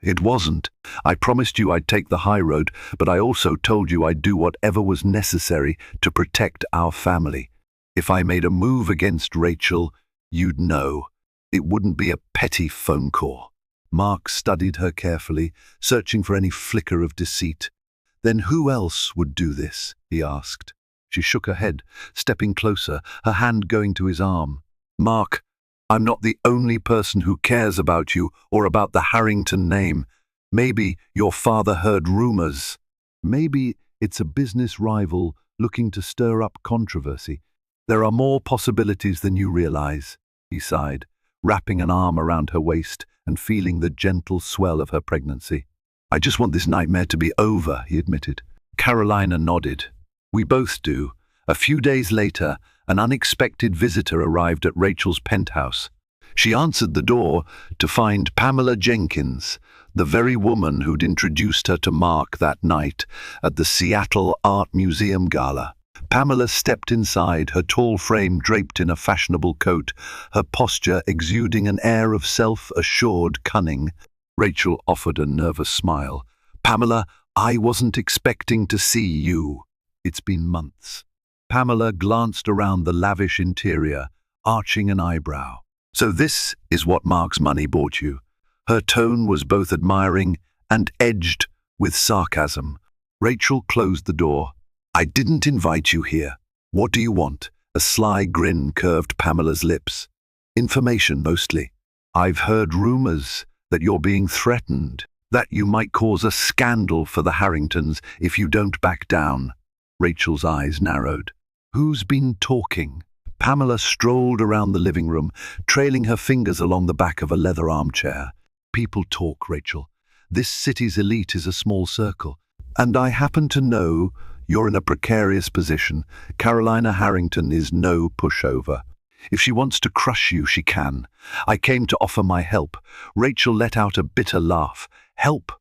it wasn't. I promised you I'd take the high road, but I also told you I'd do whatever was necessary to protect our family. If I made a move against Rachel, you'd know. It wouldn't be a petty phone call. Mark studied her carefully, searching for any flicker of deceit. Then who else would do this? He asked. She shook her head, stepping closer, her hand going to his arm. Mark, I'm not the only person who cares about you or about the Harrington name. Maybe your father heard rumors. Maybe it's a business rival looking to stir up controversy. There are more possibilities than you realize, he sighed, wrapping an arm around her waist and feeling the gentle swell of her pregnancy. I just want this nightmare to be over, he admitted. Carolina nodded. We both do. A few days later, an unexpected visitor arrived at Rachel's penthouse. She answered the door to find Pamela Jenkins, the very woman who'd introduced her to Mark that night at the Seattle Art Museum Gala. Pamela stepped inside, her tall frame draped in a fashionable coat, her posture exuding an air of self-assured cunning. Rachel offered a nervous smile. Pamela, I wasn't expecting to see you. It's been months. Pamela glanced around the lavish interior, arching an eyebrow. So this is what Mark's money bought you. Her tone was both admiring and edged with sarcasm. Rachel closed the door. I didn't invite you here. What do you want? A sly grin curved Pamela's lips. Information, mostly. I've heard rumors that you're being threatened, that you might cause a scandal for the Harringtons if you don't back down. Rachel's eyes narrowed. Who's been talking? Pamela strolled around the living room, trailing her fingers along the back of a leather armchair. People talk, Rachel. This city's elite is a small circle, and I happen to know you're in a precarious position. Carolina Harrington is no pushover. If she wants to crush you, she can. I came to offer my help. Rachel let out a bitter laugh. Help?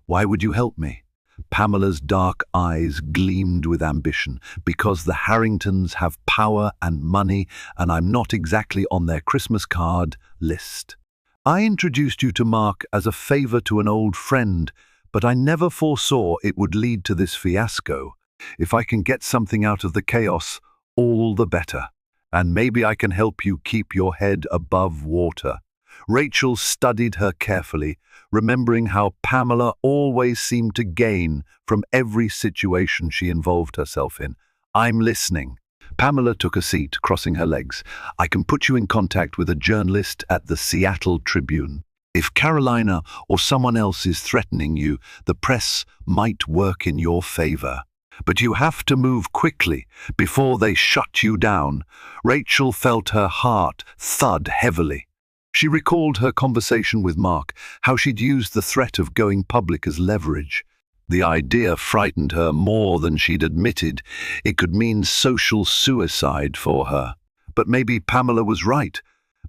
Why would you help me? Pamela's dark eyes gleamed with ambition. Because the Harringtons have power and money, and I'm not exactly on their Christmas card list. I introduced you to Mark as a favor to an old friend, but I never foresaw it would lead to this fiasco. If I can get something out of the chaos, all the better. And maybe I can help you keep your head above water. Rachel studied her carefully, remembering how Pamela always seemed to gain from every situation she involved herself in. I'm listening. Pamela took a seat, crossing her legs. I can put you in contact with a journalist at the Seattle Tribune. If Carolina or someone else is threatening you, the press might work in your favor. But you have to move quickly before they shut you down. Rachel felt her heart thud heavily. She recalled her conversation with Mark, how she'd used the threat of going public as leverage. The idea frightened her more than she'd admitted. It could mean social suicide for her. But maybe Pamela was right.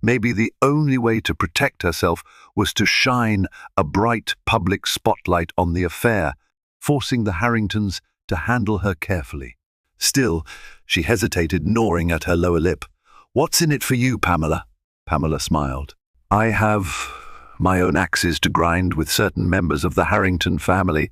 Maybe the only way to protect herself was to shine a bright public spotlight on the affair, forcing the Harringtons to handle her carefully. Still, she hesitated, gnawing at her lower lip. What's in it for you, Pamela? Pamela smiled. I have my own axes to grind with certain members of the Harrington family.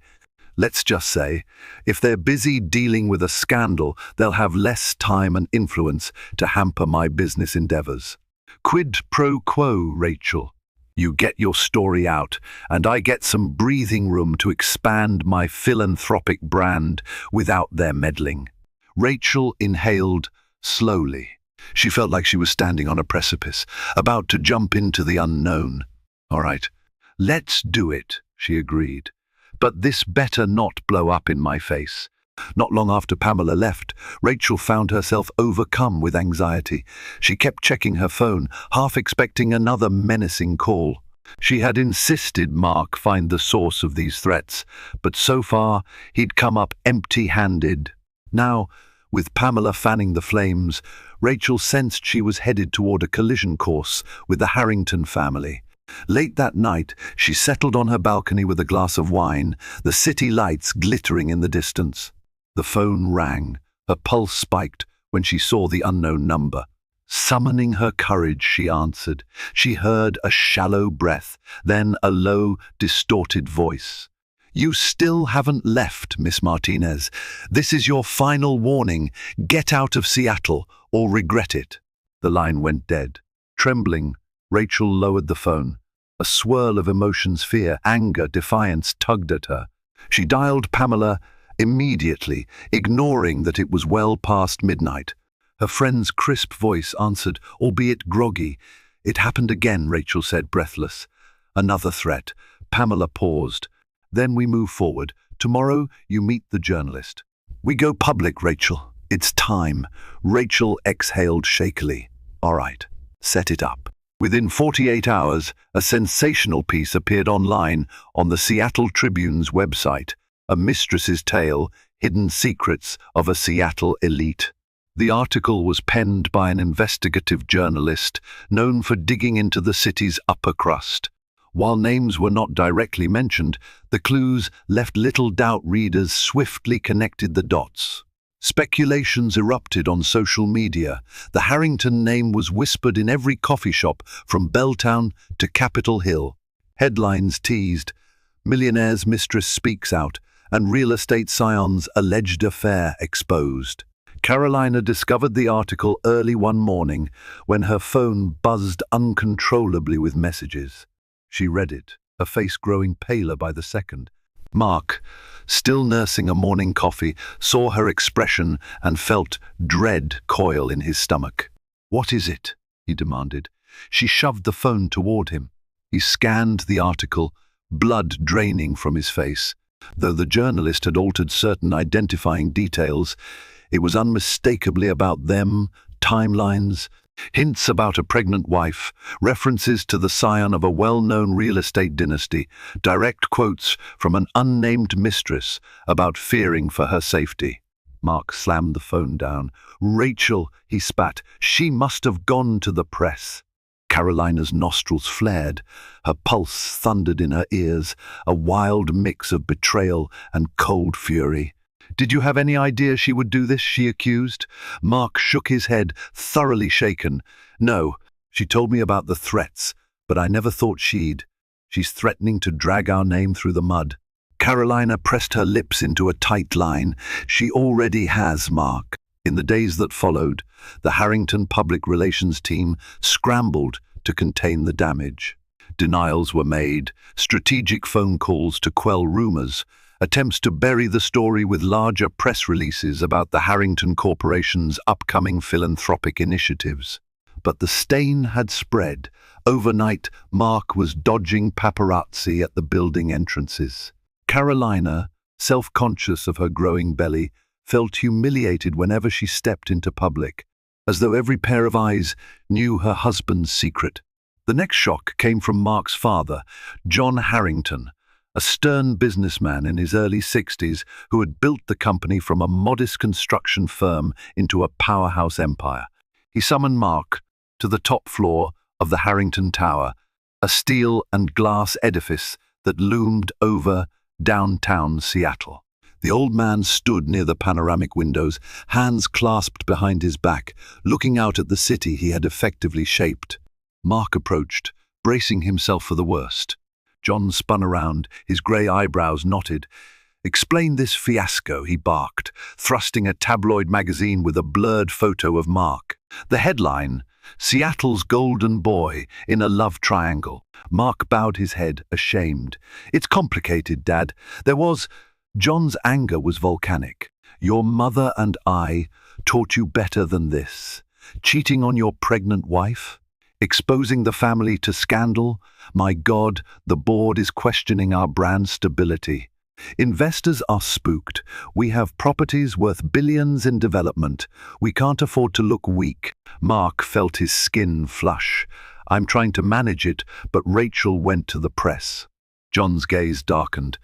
Let's just say, if they're busy dealing with a scandal, they'll have less time and influence to hamper my business endeavors. Quid pro quo, Rachel. You get your story out, and I get some breathing room to expand my philanthropic brand without their meddling. Rachel inhaled slowly. She felt like she was standing on a precipice, about to jump into the unknown. All right, let's do it, she agreed. But this better not blow up in my face. Not long after Pamela left, Rachel found herself overcome with anxiety. She kept checking her phone, half expecting another menacing call. She had insisted Mark find the source of these threats, but so far he'd come up empty-handed. Now, with Pamela fanning the flames, Rachel sensed she was headed toward a collision course with the Harrington family. Late that night, she settled on her balcony with a glass of wine, the city lights glittering in the distance. The phone rang. Her pulse spiked when she saw the unknown number. Summoning her courage, she answered. She heard a shallow breath, then a low, distorted voice. "You still haven't left, Miss Martinez. This is your final warning. Get out of Seattle or regret it." The line went dead. Trembling, Rachel lowered the phone. A swirl of emotions, fear, anger, defiance tugged at her. She dialed Pamela immediately, ignoring that it was well past midnight. Her friend's crisp voice answered, albeit groggy. "It happened again," Rachel said, breathless. Another threat. Pamela paused. "Then we move forward. Tomorrow you meet the journalist." "We go public, Rachel. It's time." Rachel exhaled shakily. "All right, set it up." Within 48 hours, a sensational piece appeared online on the Seattle Tribune's website, A Mistress's Tale, Hidden Secrets of a Seattle Elite. The article was penned by an investigative journalist known for digging into the city's upper crust. While names were not directly mentioned, the clues left little doubt. Readers swiftly connected the dots. Speculations erupted on social media. The Harrington name was whispered in every coffee shop from Belltown to Capitol Hill. Headlines teased, "Millionaire's Mistress Speaks Out," and real estate scion's alleged affair exposed. Carolina discovered the article early one morning when her phone buzzed uncontrollably with messages. She read it, her face growing paler by the second. Mark, still nursing a morning coffee, saw her expression and felt dread coil in his stomach. "What is it?" he demanded. She shoved the phone toward him. He scanned the article, blood draining from his face. Though the journalist had altered certain identifying details, it was unmistakably about them, timelines, hints about a pregnant wife, references to the scion of a well-known real estate dynasty, direct quotes from an unnamed mistress about fearing for her safety. Mark slammed the phone down. "Rachel," he spat, "she must have gone to the press." Carolina's nostrils flared. Her pulse thundered in her ears, a wild mix of betrayal and cold fury. "Did you have any idea she would do this?" she accused. Mark shook his head, thoroughly shaken. "No, she told me about the threats, but I never thought she'd. She's threatening to drag our name through the mud." Carolina pressed her lips into a tight line. "She already has, Mark." In the days that followed, the Harrington public relations team scrambled to contain the damage. Denials were made, strategic phone calls to quell rumors, attempts to bury the story with larger press releases about the Harrington Corporation's upcoming philanthropic initiatives. But the stain had spread. Overnight, Mark was dodging paparazzi at the building entrances. Carolina, self-conscious of her growing belly, felt humiliated whenever she stepped into public, as though every pair of eyes knew her husband's secret. The next shock came from Mark's father, John Harrington, a stern businessman in his early 60s who had built the company from a modest construction firm into a powerhouse empire. He summoned Mark to the top floor of the Harrington Tower, a steel and glass edifice that loomed over downtown Seattle. The old man stood near the panoramic windows, hands clasped behind his back, looking out at the city he had effectively shaped. Mark approached, bracing himself for the worst. John spun around, his grey eyebrows knotted. "Explain this fiasco," he barked, thrusting a tabloid magazine with a blurred photo of Mark. The headline, "Seattle's Golden Boy in a Love Triangle." Mark bowed his head, ashamed. "It's complicated, Dad. John's anger was volcanic. "Your mother and I taught you better than this. Cheating on your pregnant wife? Exposing the family to scandal? My God, the board is questioning our brand stability. Investors are spooked. We have properties worth billions in development. We can't afford to look weak." Mark felt his skin flush. "I'm trying to manage it, but Rachel went to the press." John's gaze darkened.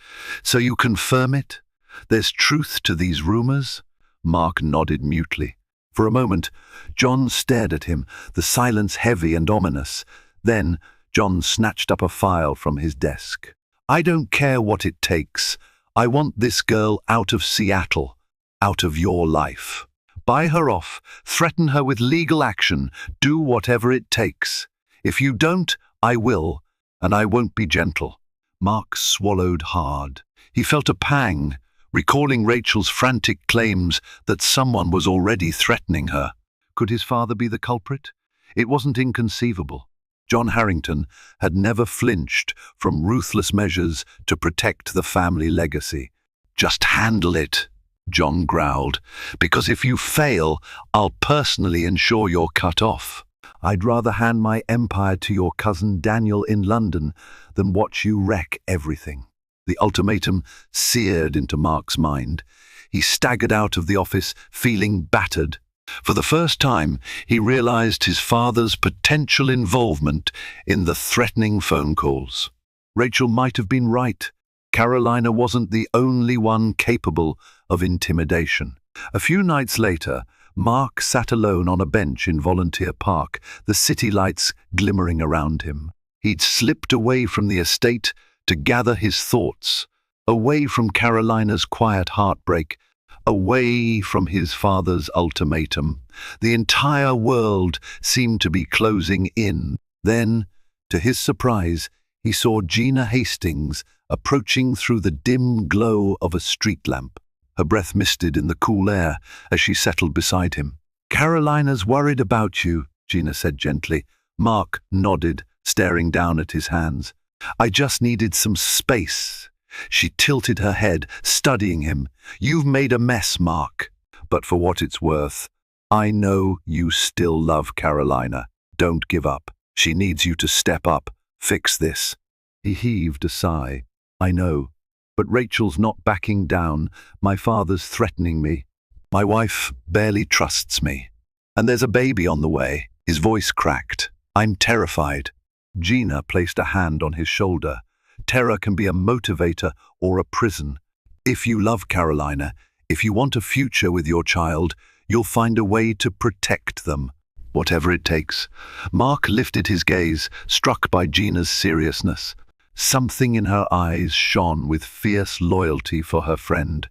"So you confirm it? There's truth to these rumors?" Mark nodded mutely. For a moment, John stared at him, the silence heavy and ominous. Then, John snatched up a file from his desk. "I don't care what it takes. I want this girl out of Seattle, out of your life. Buy her off, threaten her with legal action, do whatever it takes. If you don't, I will, and I won't be gentle." Mark swallowed hard. He felt a pang, recalling Rachel's frantic claims that someone was already threatening her. Could his father be the culprit? It wasn't inconceivable. John Harrington had never flinched from ruthless measures to protect the family legacy. "Just handle it," John growled, "because if you fail, I'll personally ensure you're cut off. I'd rather hand my empire to your cousin Daniel in London than watch you wreck everything." The ultimatum seared into Mark's mind. He staggered out of the office, feeling battered. For the first time, he realized his father's potential involvement in the threatening phone calls. Rachel might have been right. Carolina wasn't the only one capable of intimidation. A few nights later, Mark sat alone on a bench in Volunteer Park, the city lights glimmering around him. He'd slipped away from the estate to gather his thoughts, away from Carolina's quiet heartbreak, away from his father's ultimatum. The entire world seemed to be closing in. Then, to his surprise, he saw Gina Hastings approaching through the dim glow of a street lamp. Her breath misted in the cool air as she settled beside him. "Carolina's worried about you," Gina said gently. Mark nodded, staring down at his hands. "I just needed some space." She tilted her head, studying him. "You've made a mess, Mark. But for what it's worth, I know you still love Carolina. Don't give up. She needs you to step up. Fix this." He heaved a sigh. "I know. But Rachel's not backing down. My father's threatening me. My wife barely trusts me. And there's a baby on the way." His voice cracked. "I'm terrified." Gina placed a hand on his shoulder. "Terror can be a motivator or a prison. If you love Carolina, if you want a future with your child, you'll find a way to protect them, whatever it takes." Mark lifted his gaze, struck by Gina's seriousness. Something in her eyes shone with fierce loyalty for her friend.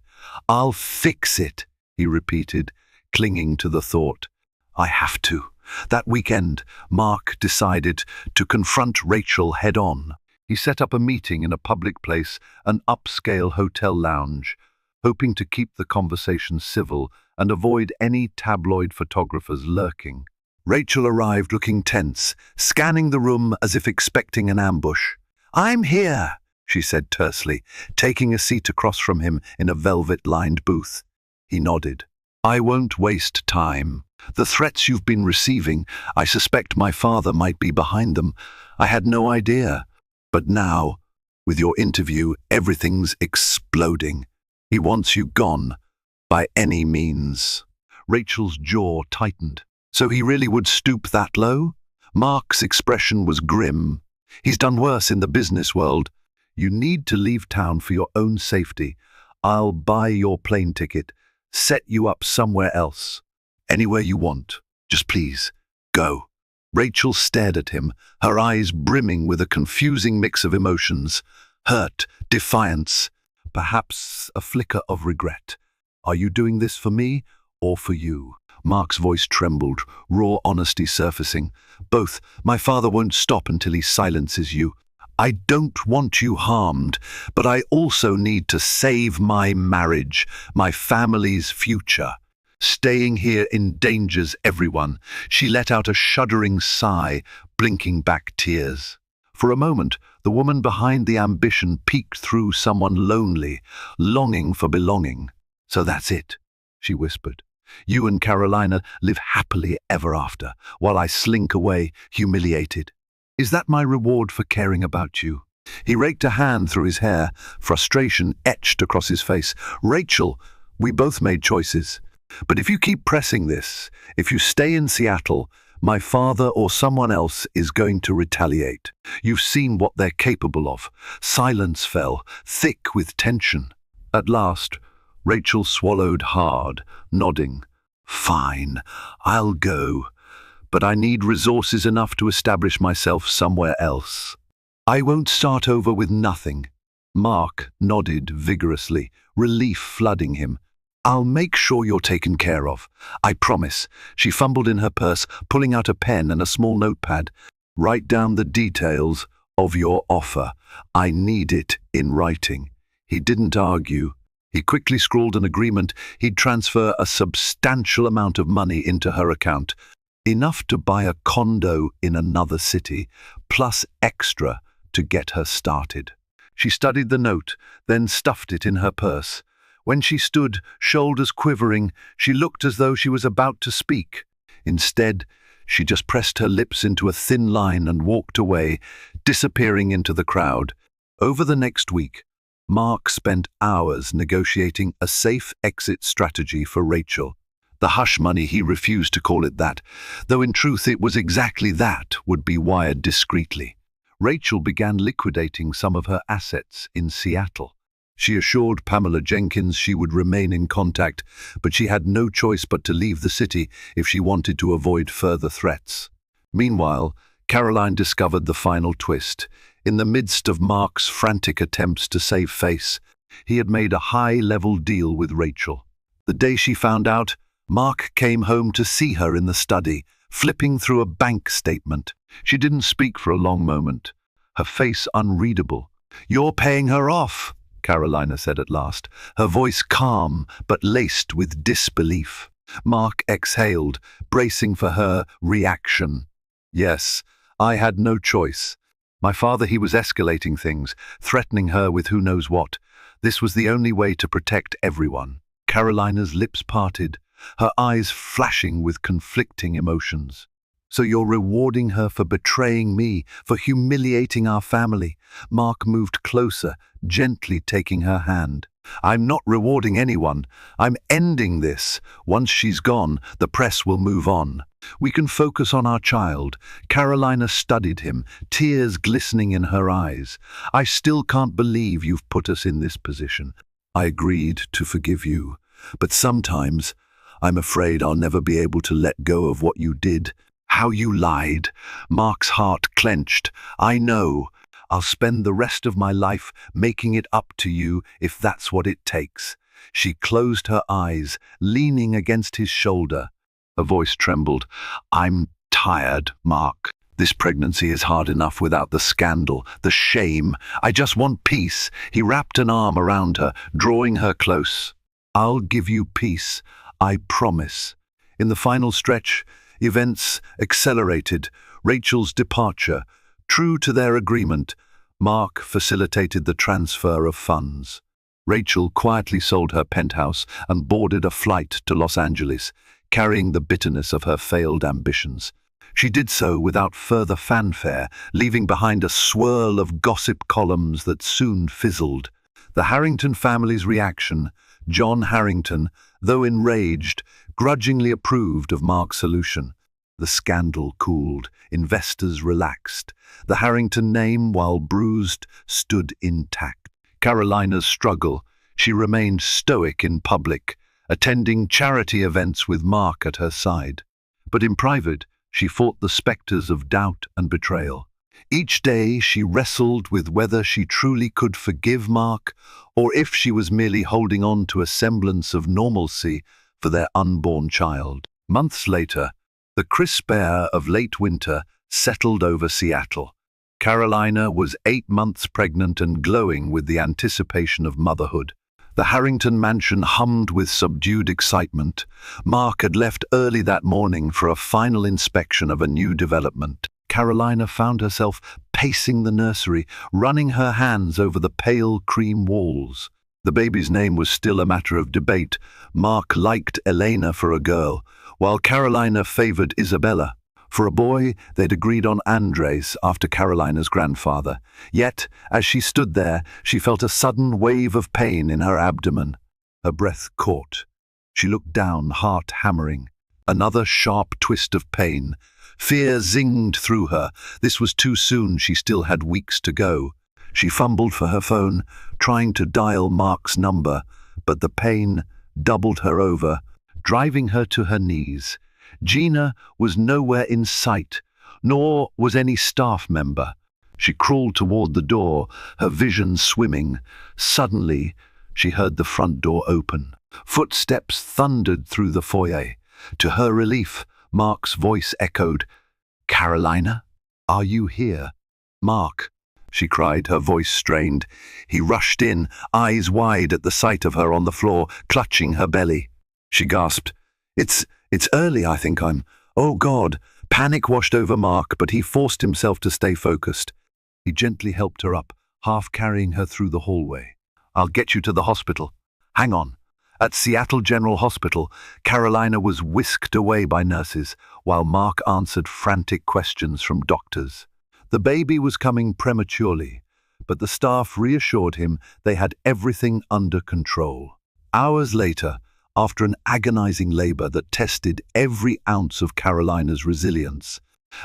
"I'll fix it," he repeated, clinging to the thought. "I have to." That weekend, Mark decided to confront Rachel head-on. He set up a meeting in a public place, an upscale hotel lounge, hoping to keep the conversation civil and avoid any tabloid photographers lurking. Rachel arrived looking tense, scanning the room as if expecting an ambush. "I'm here," she said tersely, taking a seat across from him in a velvet-lined booth. He nodded. "I won't waste time. The threats you've been receiving, I suspect my father might be behind them. I had no idea. But now, with your interview, everything's exploding. He wants you gone, by any means." Rachel's jaw tightened. So he really would stoop that low? Mark's expression was grim. "He's done worse in the business world. You need to leave town for your own safety. I'll buy your plane ticket, set you up somewhere else. Anywhere you want. Just please, go." Rachel stared at him, her eyes brimming with a confusing mix of emotions. Hurt, defiance, perhaps a flicker of regret. "Are you doing this for me or for you?" Mark's voice trembled, raw honesty surfacing. "Both. My father won't stop until he silences you. I don't want you harmed, but I also need to save my marriage, my family's future. Staying here endangers everyone." She let out a shuddering sigh, blinking back tears. For a moment, the woman behind the ambition peeked through someone lonely, longing for belonging. "So that's it," she whispered. "You and Carolina live happily ever after, while I slink away, humiliated. Is that my reward for caring about you?" He raked a hand through his hair, frustration etched across his face. "Rachel, we both made choices. But if you keep pressing this, if you stay in Seattle, my father or someone else is going to retaliate. You've seen what they're capable of." Silence fell, thick with tension. At last, Rachel swallowed hard, nodding. "Fine, I'll go. but I need resources enough to establish myself somewhere else. I won't start over with nothing." Mark nodded vigorously, relief flooding him. "I'll make sure you're taken care of. I promise." She fumbled in her purse, pulling out a pen and a small notepad. "Write down the details of your offer. I need it in writing." He didn't argue. He quickly scrawled an agreement. He'd transfer a substantial amount of money into her account, enough to buy a condo in another city, plus extra to get her started. She studied the note, then stuffed it in her purse. When she stood, shoulders quivering, she looked as though she was about to speak. Instead, she just pressed her lips into a thin line and walked away, disappearing into the crowd. Over the next week, Mark spent hours negotiating a safe exit strategy for Rachel. The hush money, he refused to call it that, though in truth it was exactly that, would be wired discreetly. Rachel began liquidating some of her assets in Seattle. She assured Pamela Jenkins she would remain in contact, but she had no choice but to leave the city if she wanted to avoid further threats. Meanwhile, Caroline discovered the final twist. In the midst of Mark's frantic attempts to save face, he had made a high-level deal with Rachel. The day she found out, Mark came home to see her in the study, flipping through a bank statement. She didn't speak for a long moment, her face unreadable. "You're paying her off," Carolina said at last, her voice calm but laced with disbelief. Mark exhaled, bracing for her reaction. "Yes, I had no choice. My father, he was escalating things, threatening her with who knows what. This was the only way to protect everyone." Carolina's lips parted, her eyes flashing with conflicting emotions. "So you're rewarding her for betraying me, for humiliating our family?" Mark moved closer, gently taking her hand. "I'm not rewarding anyone. I'm ending this. Once she's gone, the press will move on. We can focus on our child." Carolina studied him, tears glistening in her eyes. "I still can't believe you've put us in this position. I agreed to forgive you, but sometimes I'm afraid I'll never be able to let go of what you did. How you lied." Mark's heart clenched. "I know. I'll spend the rest of my life making it up to you if that's what it takes." She closed her eyes, leaning against his shoulder. Her voice trembled. "I'm tired, Mark. This pregnancy is hard enough without the scandal, the shame. I just want peace." He wrapped an arm around her, drawing her close. "I'll give you peace, I promise." In the final stretch, events accelerated. Rachel's departure. True to their agreement, Mark facilitated the transfer of funds. Rachel quietly sold her penthouse and boarded a flight to Los Angeles, carrying the bitterness of her failed ambitions. She did so without further fanfare, leaving behind a swirl of gossip columns that soon fizzled. The Harrington family's reaction. John Harrington, though enraged, grudgingly approved of Mark's solution. The scandal cooled, investors relaxed. The Harrington name, while bruised, stood intact. Carolina's struggle. She remained stoic in public, attending charity events with Mark at her side. But in private, she fought the specters of doubt and betrayal. Each day she wrestled with whether she truly could forgive Mark, or if she was merely holding on to a semblance of normalcy for their unborn child. Months later, the crisp air of late winter settled over Seattle. Carolina was 8 months pregnant and glowing with the anticipation of motherhood. The Harrington mansion hummed with subdued excitement. Mark had left early that morning for a final inspection of a new development. Carolina found herself pacing the nursery, running her hands over the pale cream walls. The baby's name was still a matter of debate. Mark liked Elena for a girl, while Carolina favored Isabella. For a boy, they'd agreed on Andres after Carolina's grandfather. Yet, as she stood there, she felt a sudden wave of pain in her abdomen. Her breath caught. She looked down, heart hammering. Another sharp twist of pain. Fear zinged through her. This was too soon. She still had weeks to go. She fumbled for her phone, trying to dial Mark's number, but the pain doubled her over, driving her to her knees. Gina was nowhere in sight, nor was any staff member. She crawled toward the door, her vision swimming. Suddenly, she heard the front door open. Footsteps thundered through the foyer. To her relief, Mark's voice echoed, "Carolina, are you here?" "Mark," she cried, her voice strained. He rushed in, eyes wide at the sight of her on the floor, clutching her belly. She gasped, It's early, I think I'm... Oh, God!" Panic washed over Mark, but he forced himself to stay focused. He gently helped her up, half carrying her through the hallway. "I'll get you to the hospital. Hang on." At Seattle General Hospital, Carolina was whisked away by nurses, while Mark answered frantic questions from doctors. The baby was coming prematurely, but the staff reassured him they had everything under control. Hours later, after an agonizing labor that tested every ounce of Carolina's resilience,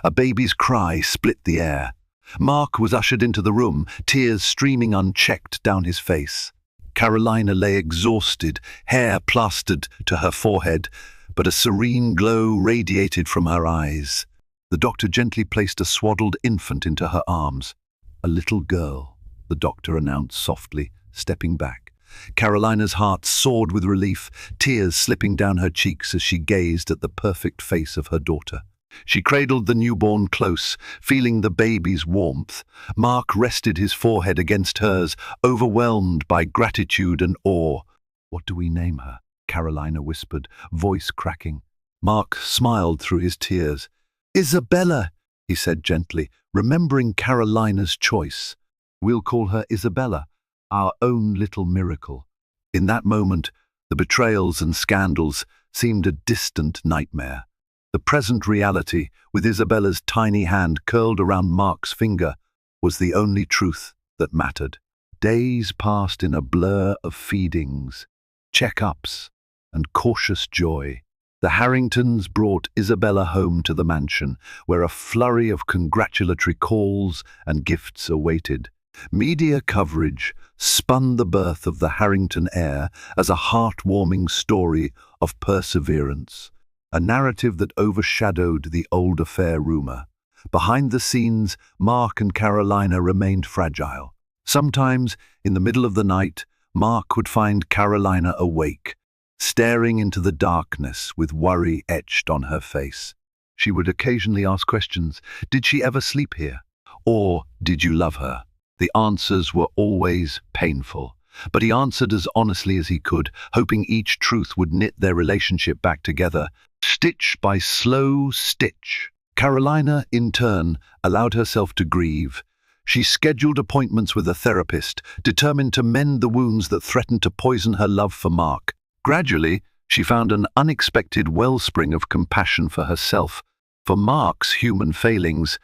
a baby's cry split the air. Mark was ushered into the room, tears streaming unchecked down his face. Carolina lay exhausted, hair plastered to her forehead, but a serene glow radiated from her eyes. The doctor gently placed a swaddled infant into her arms. "A little girl," the doctor announced softly, stepping back. Carolina's heart soared with relief, tears slipping down her cheeks as she gazed at the perfect face of her daughter. She cradled the newborn close, feeling the baby's warmth. Mark rested his forehead against hers, overwhelmed by gratitude and awe. "What do we name her?" Carolina whispered, voice cracking. Mark smiled through his tears. "Isabella," he said gently, remembering Carolina's choice. "We'll call her Isabella, our own little miracle." In that moment, the betrayals and scandals seemed a distant nightmare. The present reality, with Isabella's tiny hand curled around Mark's finger, was the only truth that mattered. Days passed in a blur of feedings, check-ups, and cautious joy. The Harringtons brought Isabella home to the mansion, where a flurry of congratulatory calls and gifts awaited. Media coverage spun the birth of the Harrington heir as a heartwarming story of perseverance, a narrative that overshadowed the old affair rumor. Behind the scenes, Mark and Carolina remained fragile. Sometimes, in the middle of the night, Mark would find Carolina awake, staring into the darkness with worry etched on her face. She would occasionally ask questions. Did she ever sleep here? Or did you love her? The answers were always painful, but he answered as honestly as he could, hoping each truth would knit their relationship back together, stitch by slow stitch. Carolina, in turn, allowed herself to grieve. She scheduled appointments with a therapist, determined to mend the wounds that threatened to poison her love for Mark. Gradually, she found an unexpected wellspring of compassion for herself, for Mark's human failings,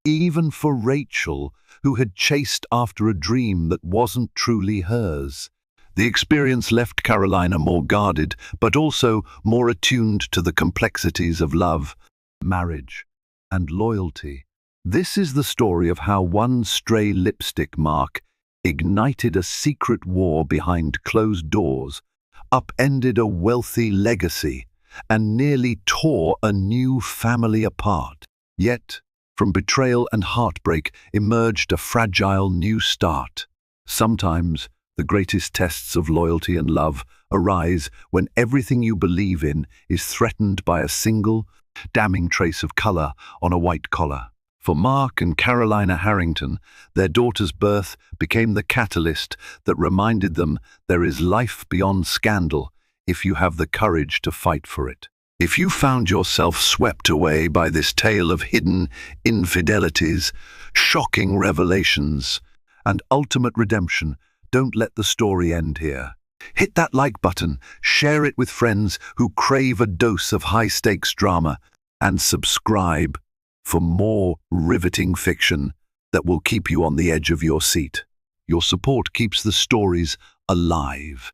even for Rachel, who had chased after a dream that wasn't truly hers. The experience left Carolina more guarded, but also more attuned to the complexities of love, marriage, and loyalty. This is the story of how one stray lipstick mark ignited a secret war behind closed doors, upended a wealthy legacy, and nearly tore a new family apart. Yet, from betrayal and heartbreak emerged a fragile new start. Sometimes, the greatest tests of loyalty and love arise when everything you believe in is threatened by a single, damning trace of color on a white collar. For Mark and Carolina Harrington, their daughter's birth became the catalyst that reminded them there is life beyond scandal if you have the courage to fight for it. If you found yourself swept away by this tale of hidden infidelities, shocking revelations, and ultimate redemption, don't let the story end here. Hit that like button, share it with friends who crave a dose of high-stakes drama, and subscribe for more riveting fiction that will keep you on the edge of your seat. Your support keeps the stories alive.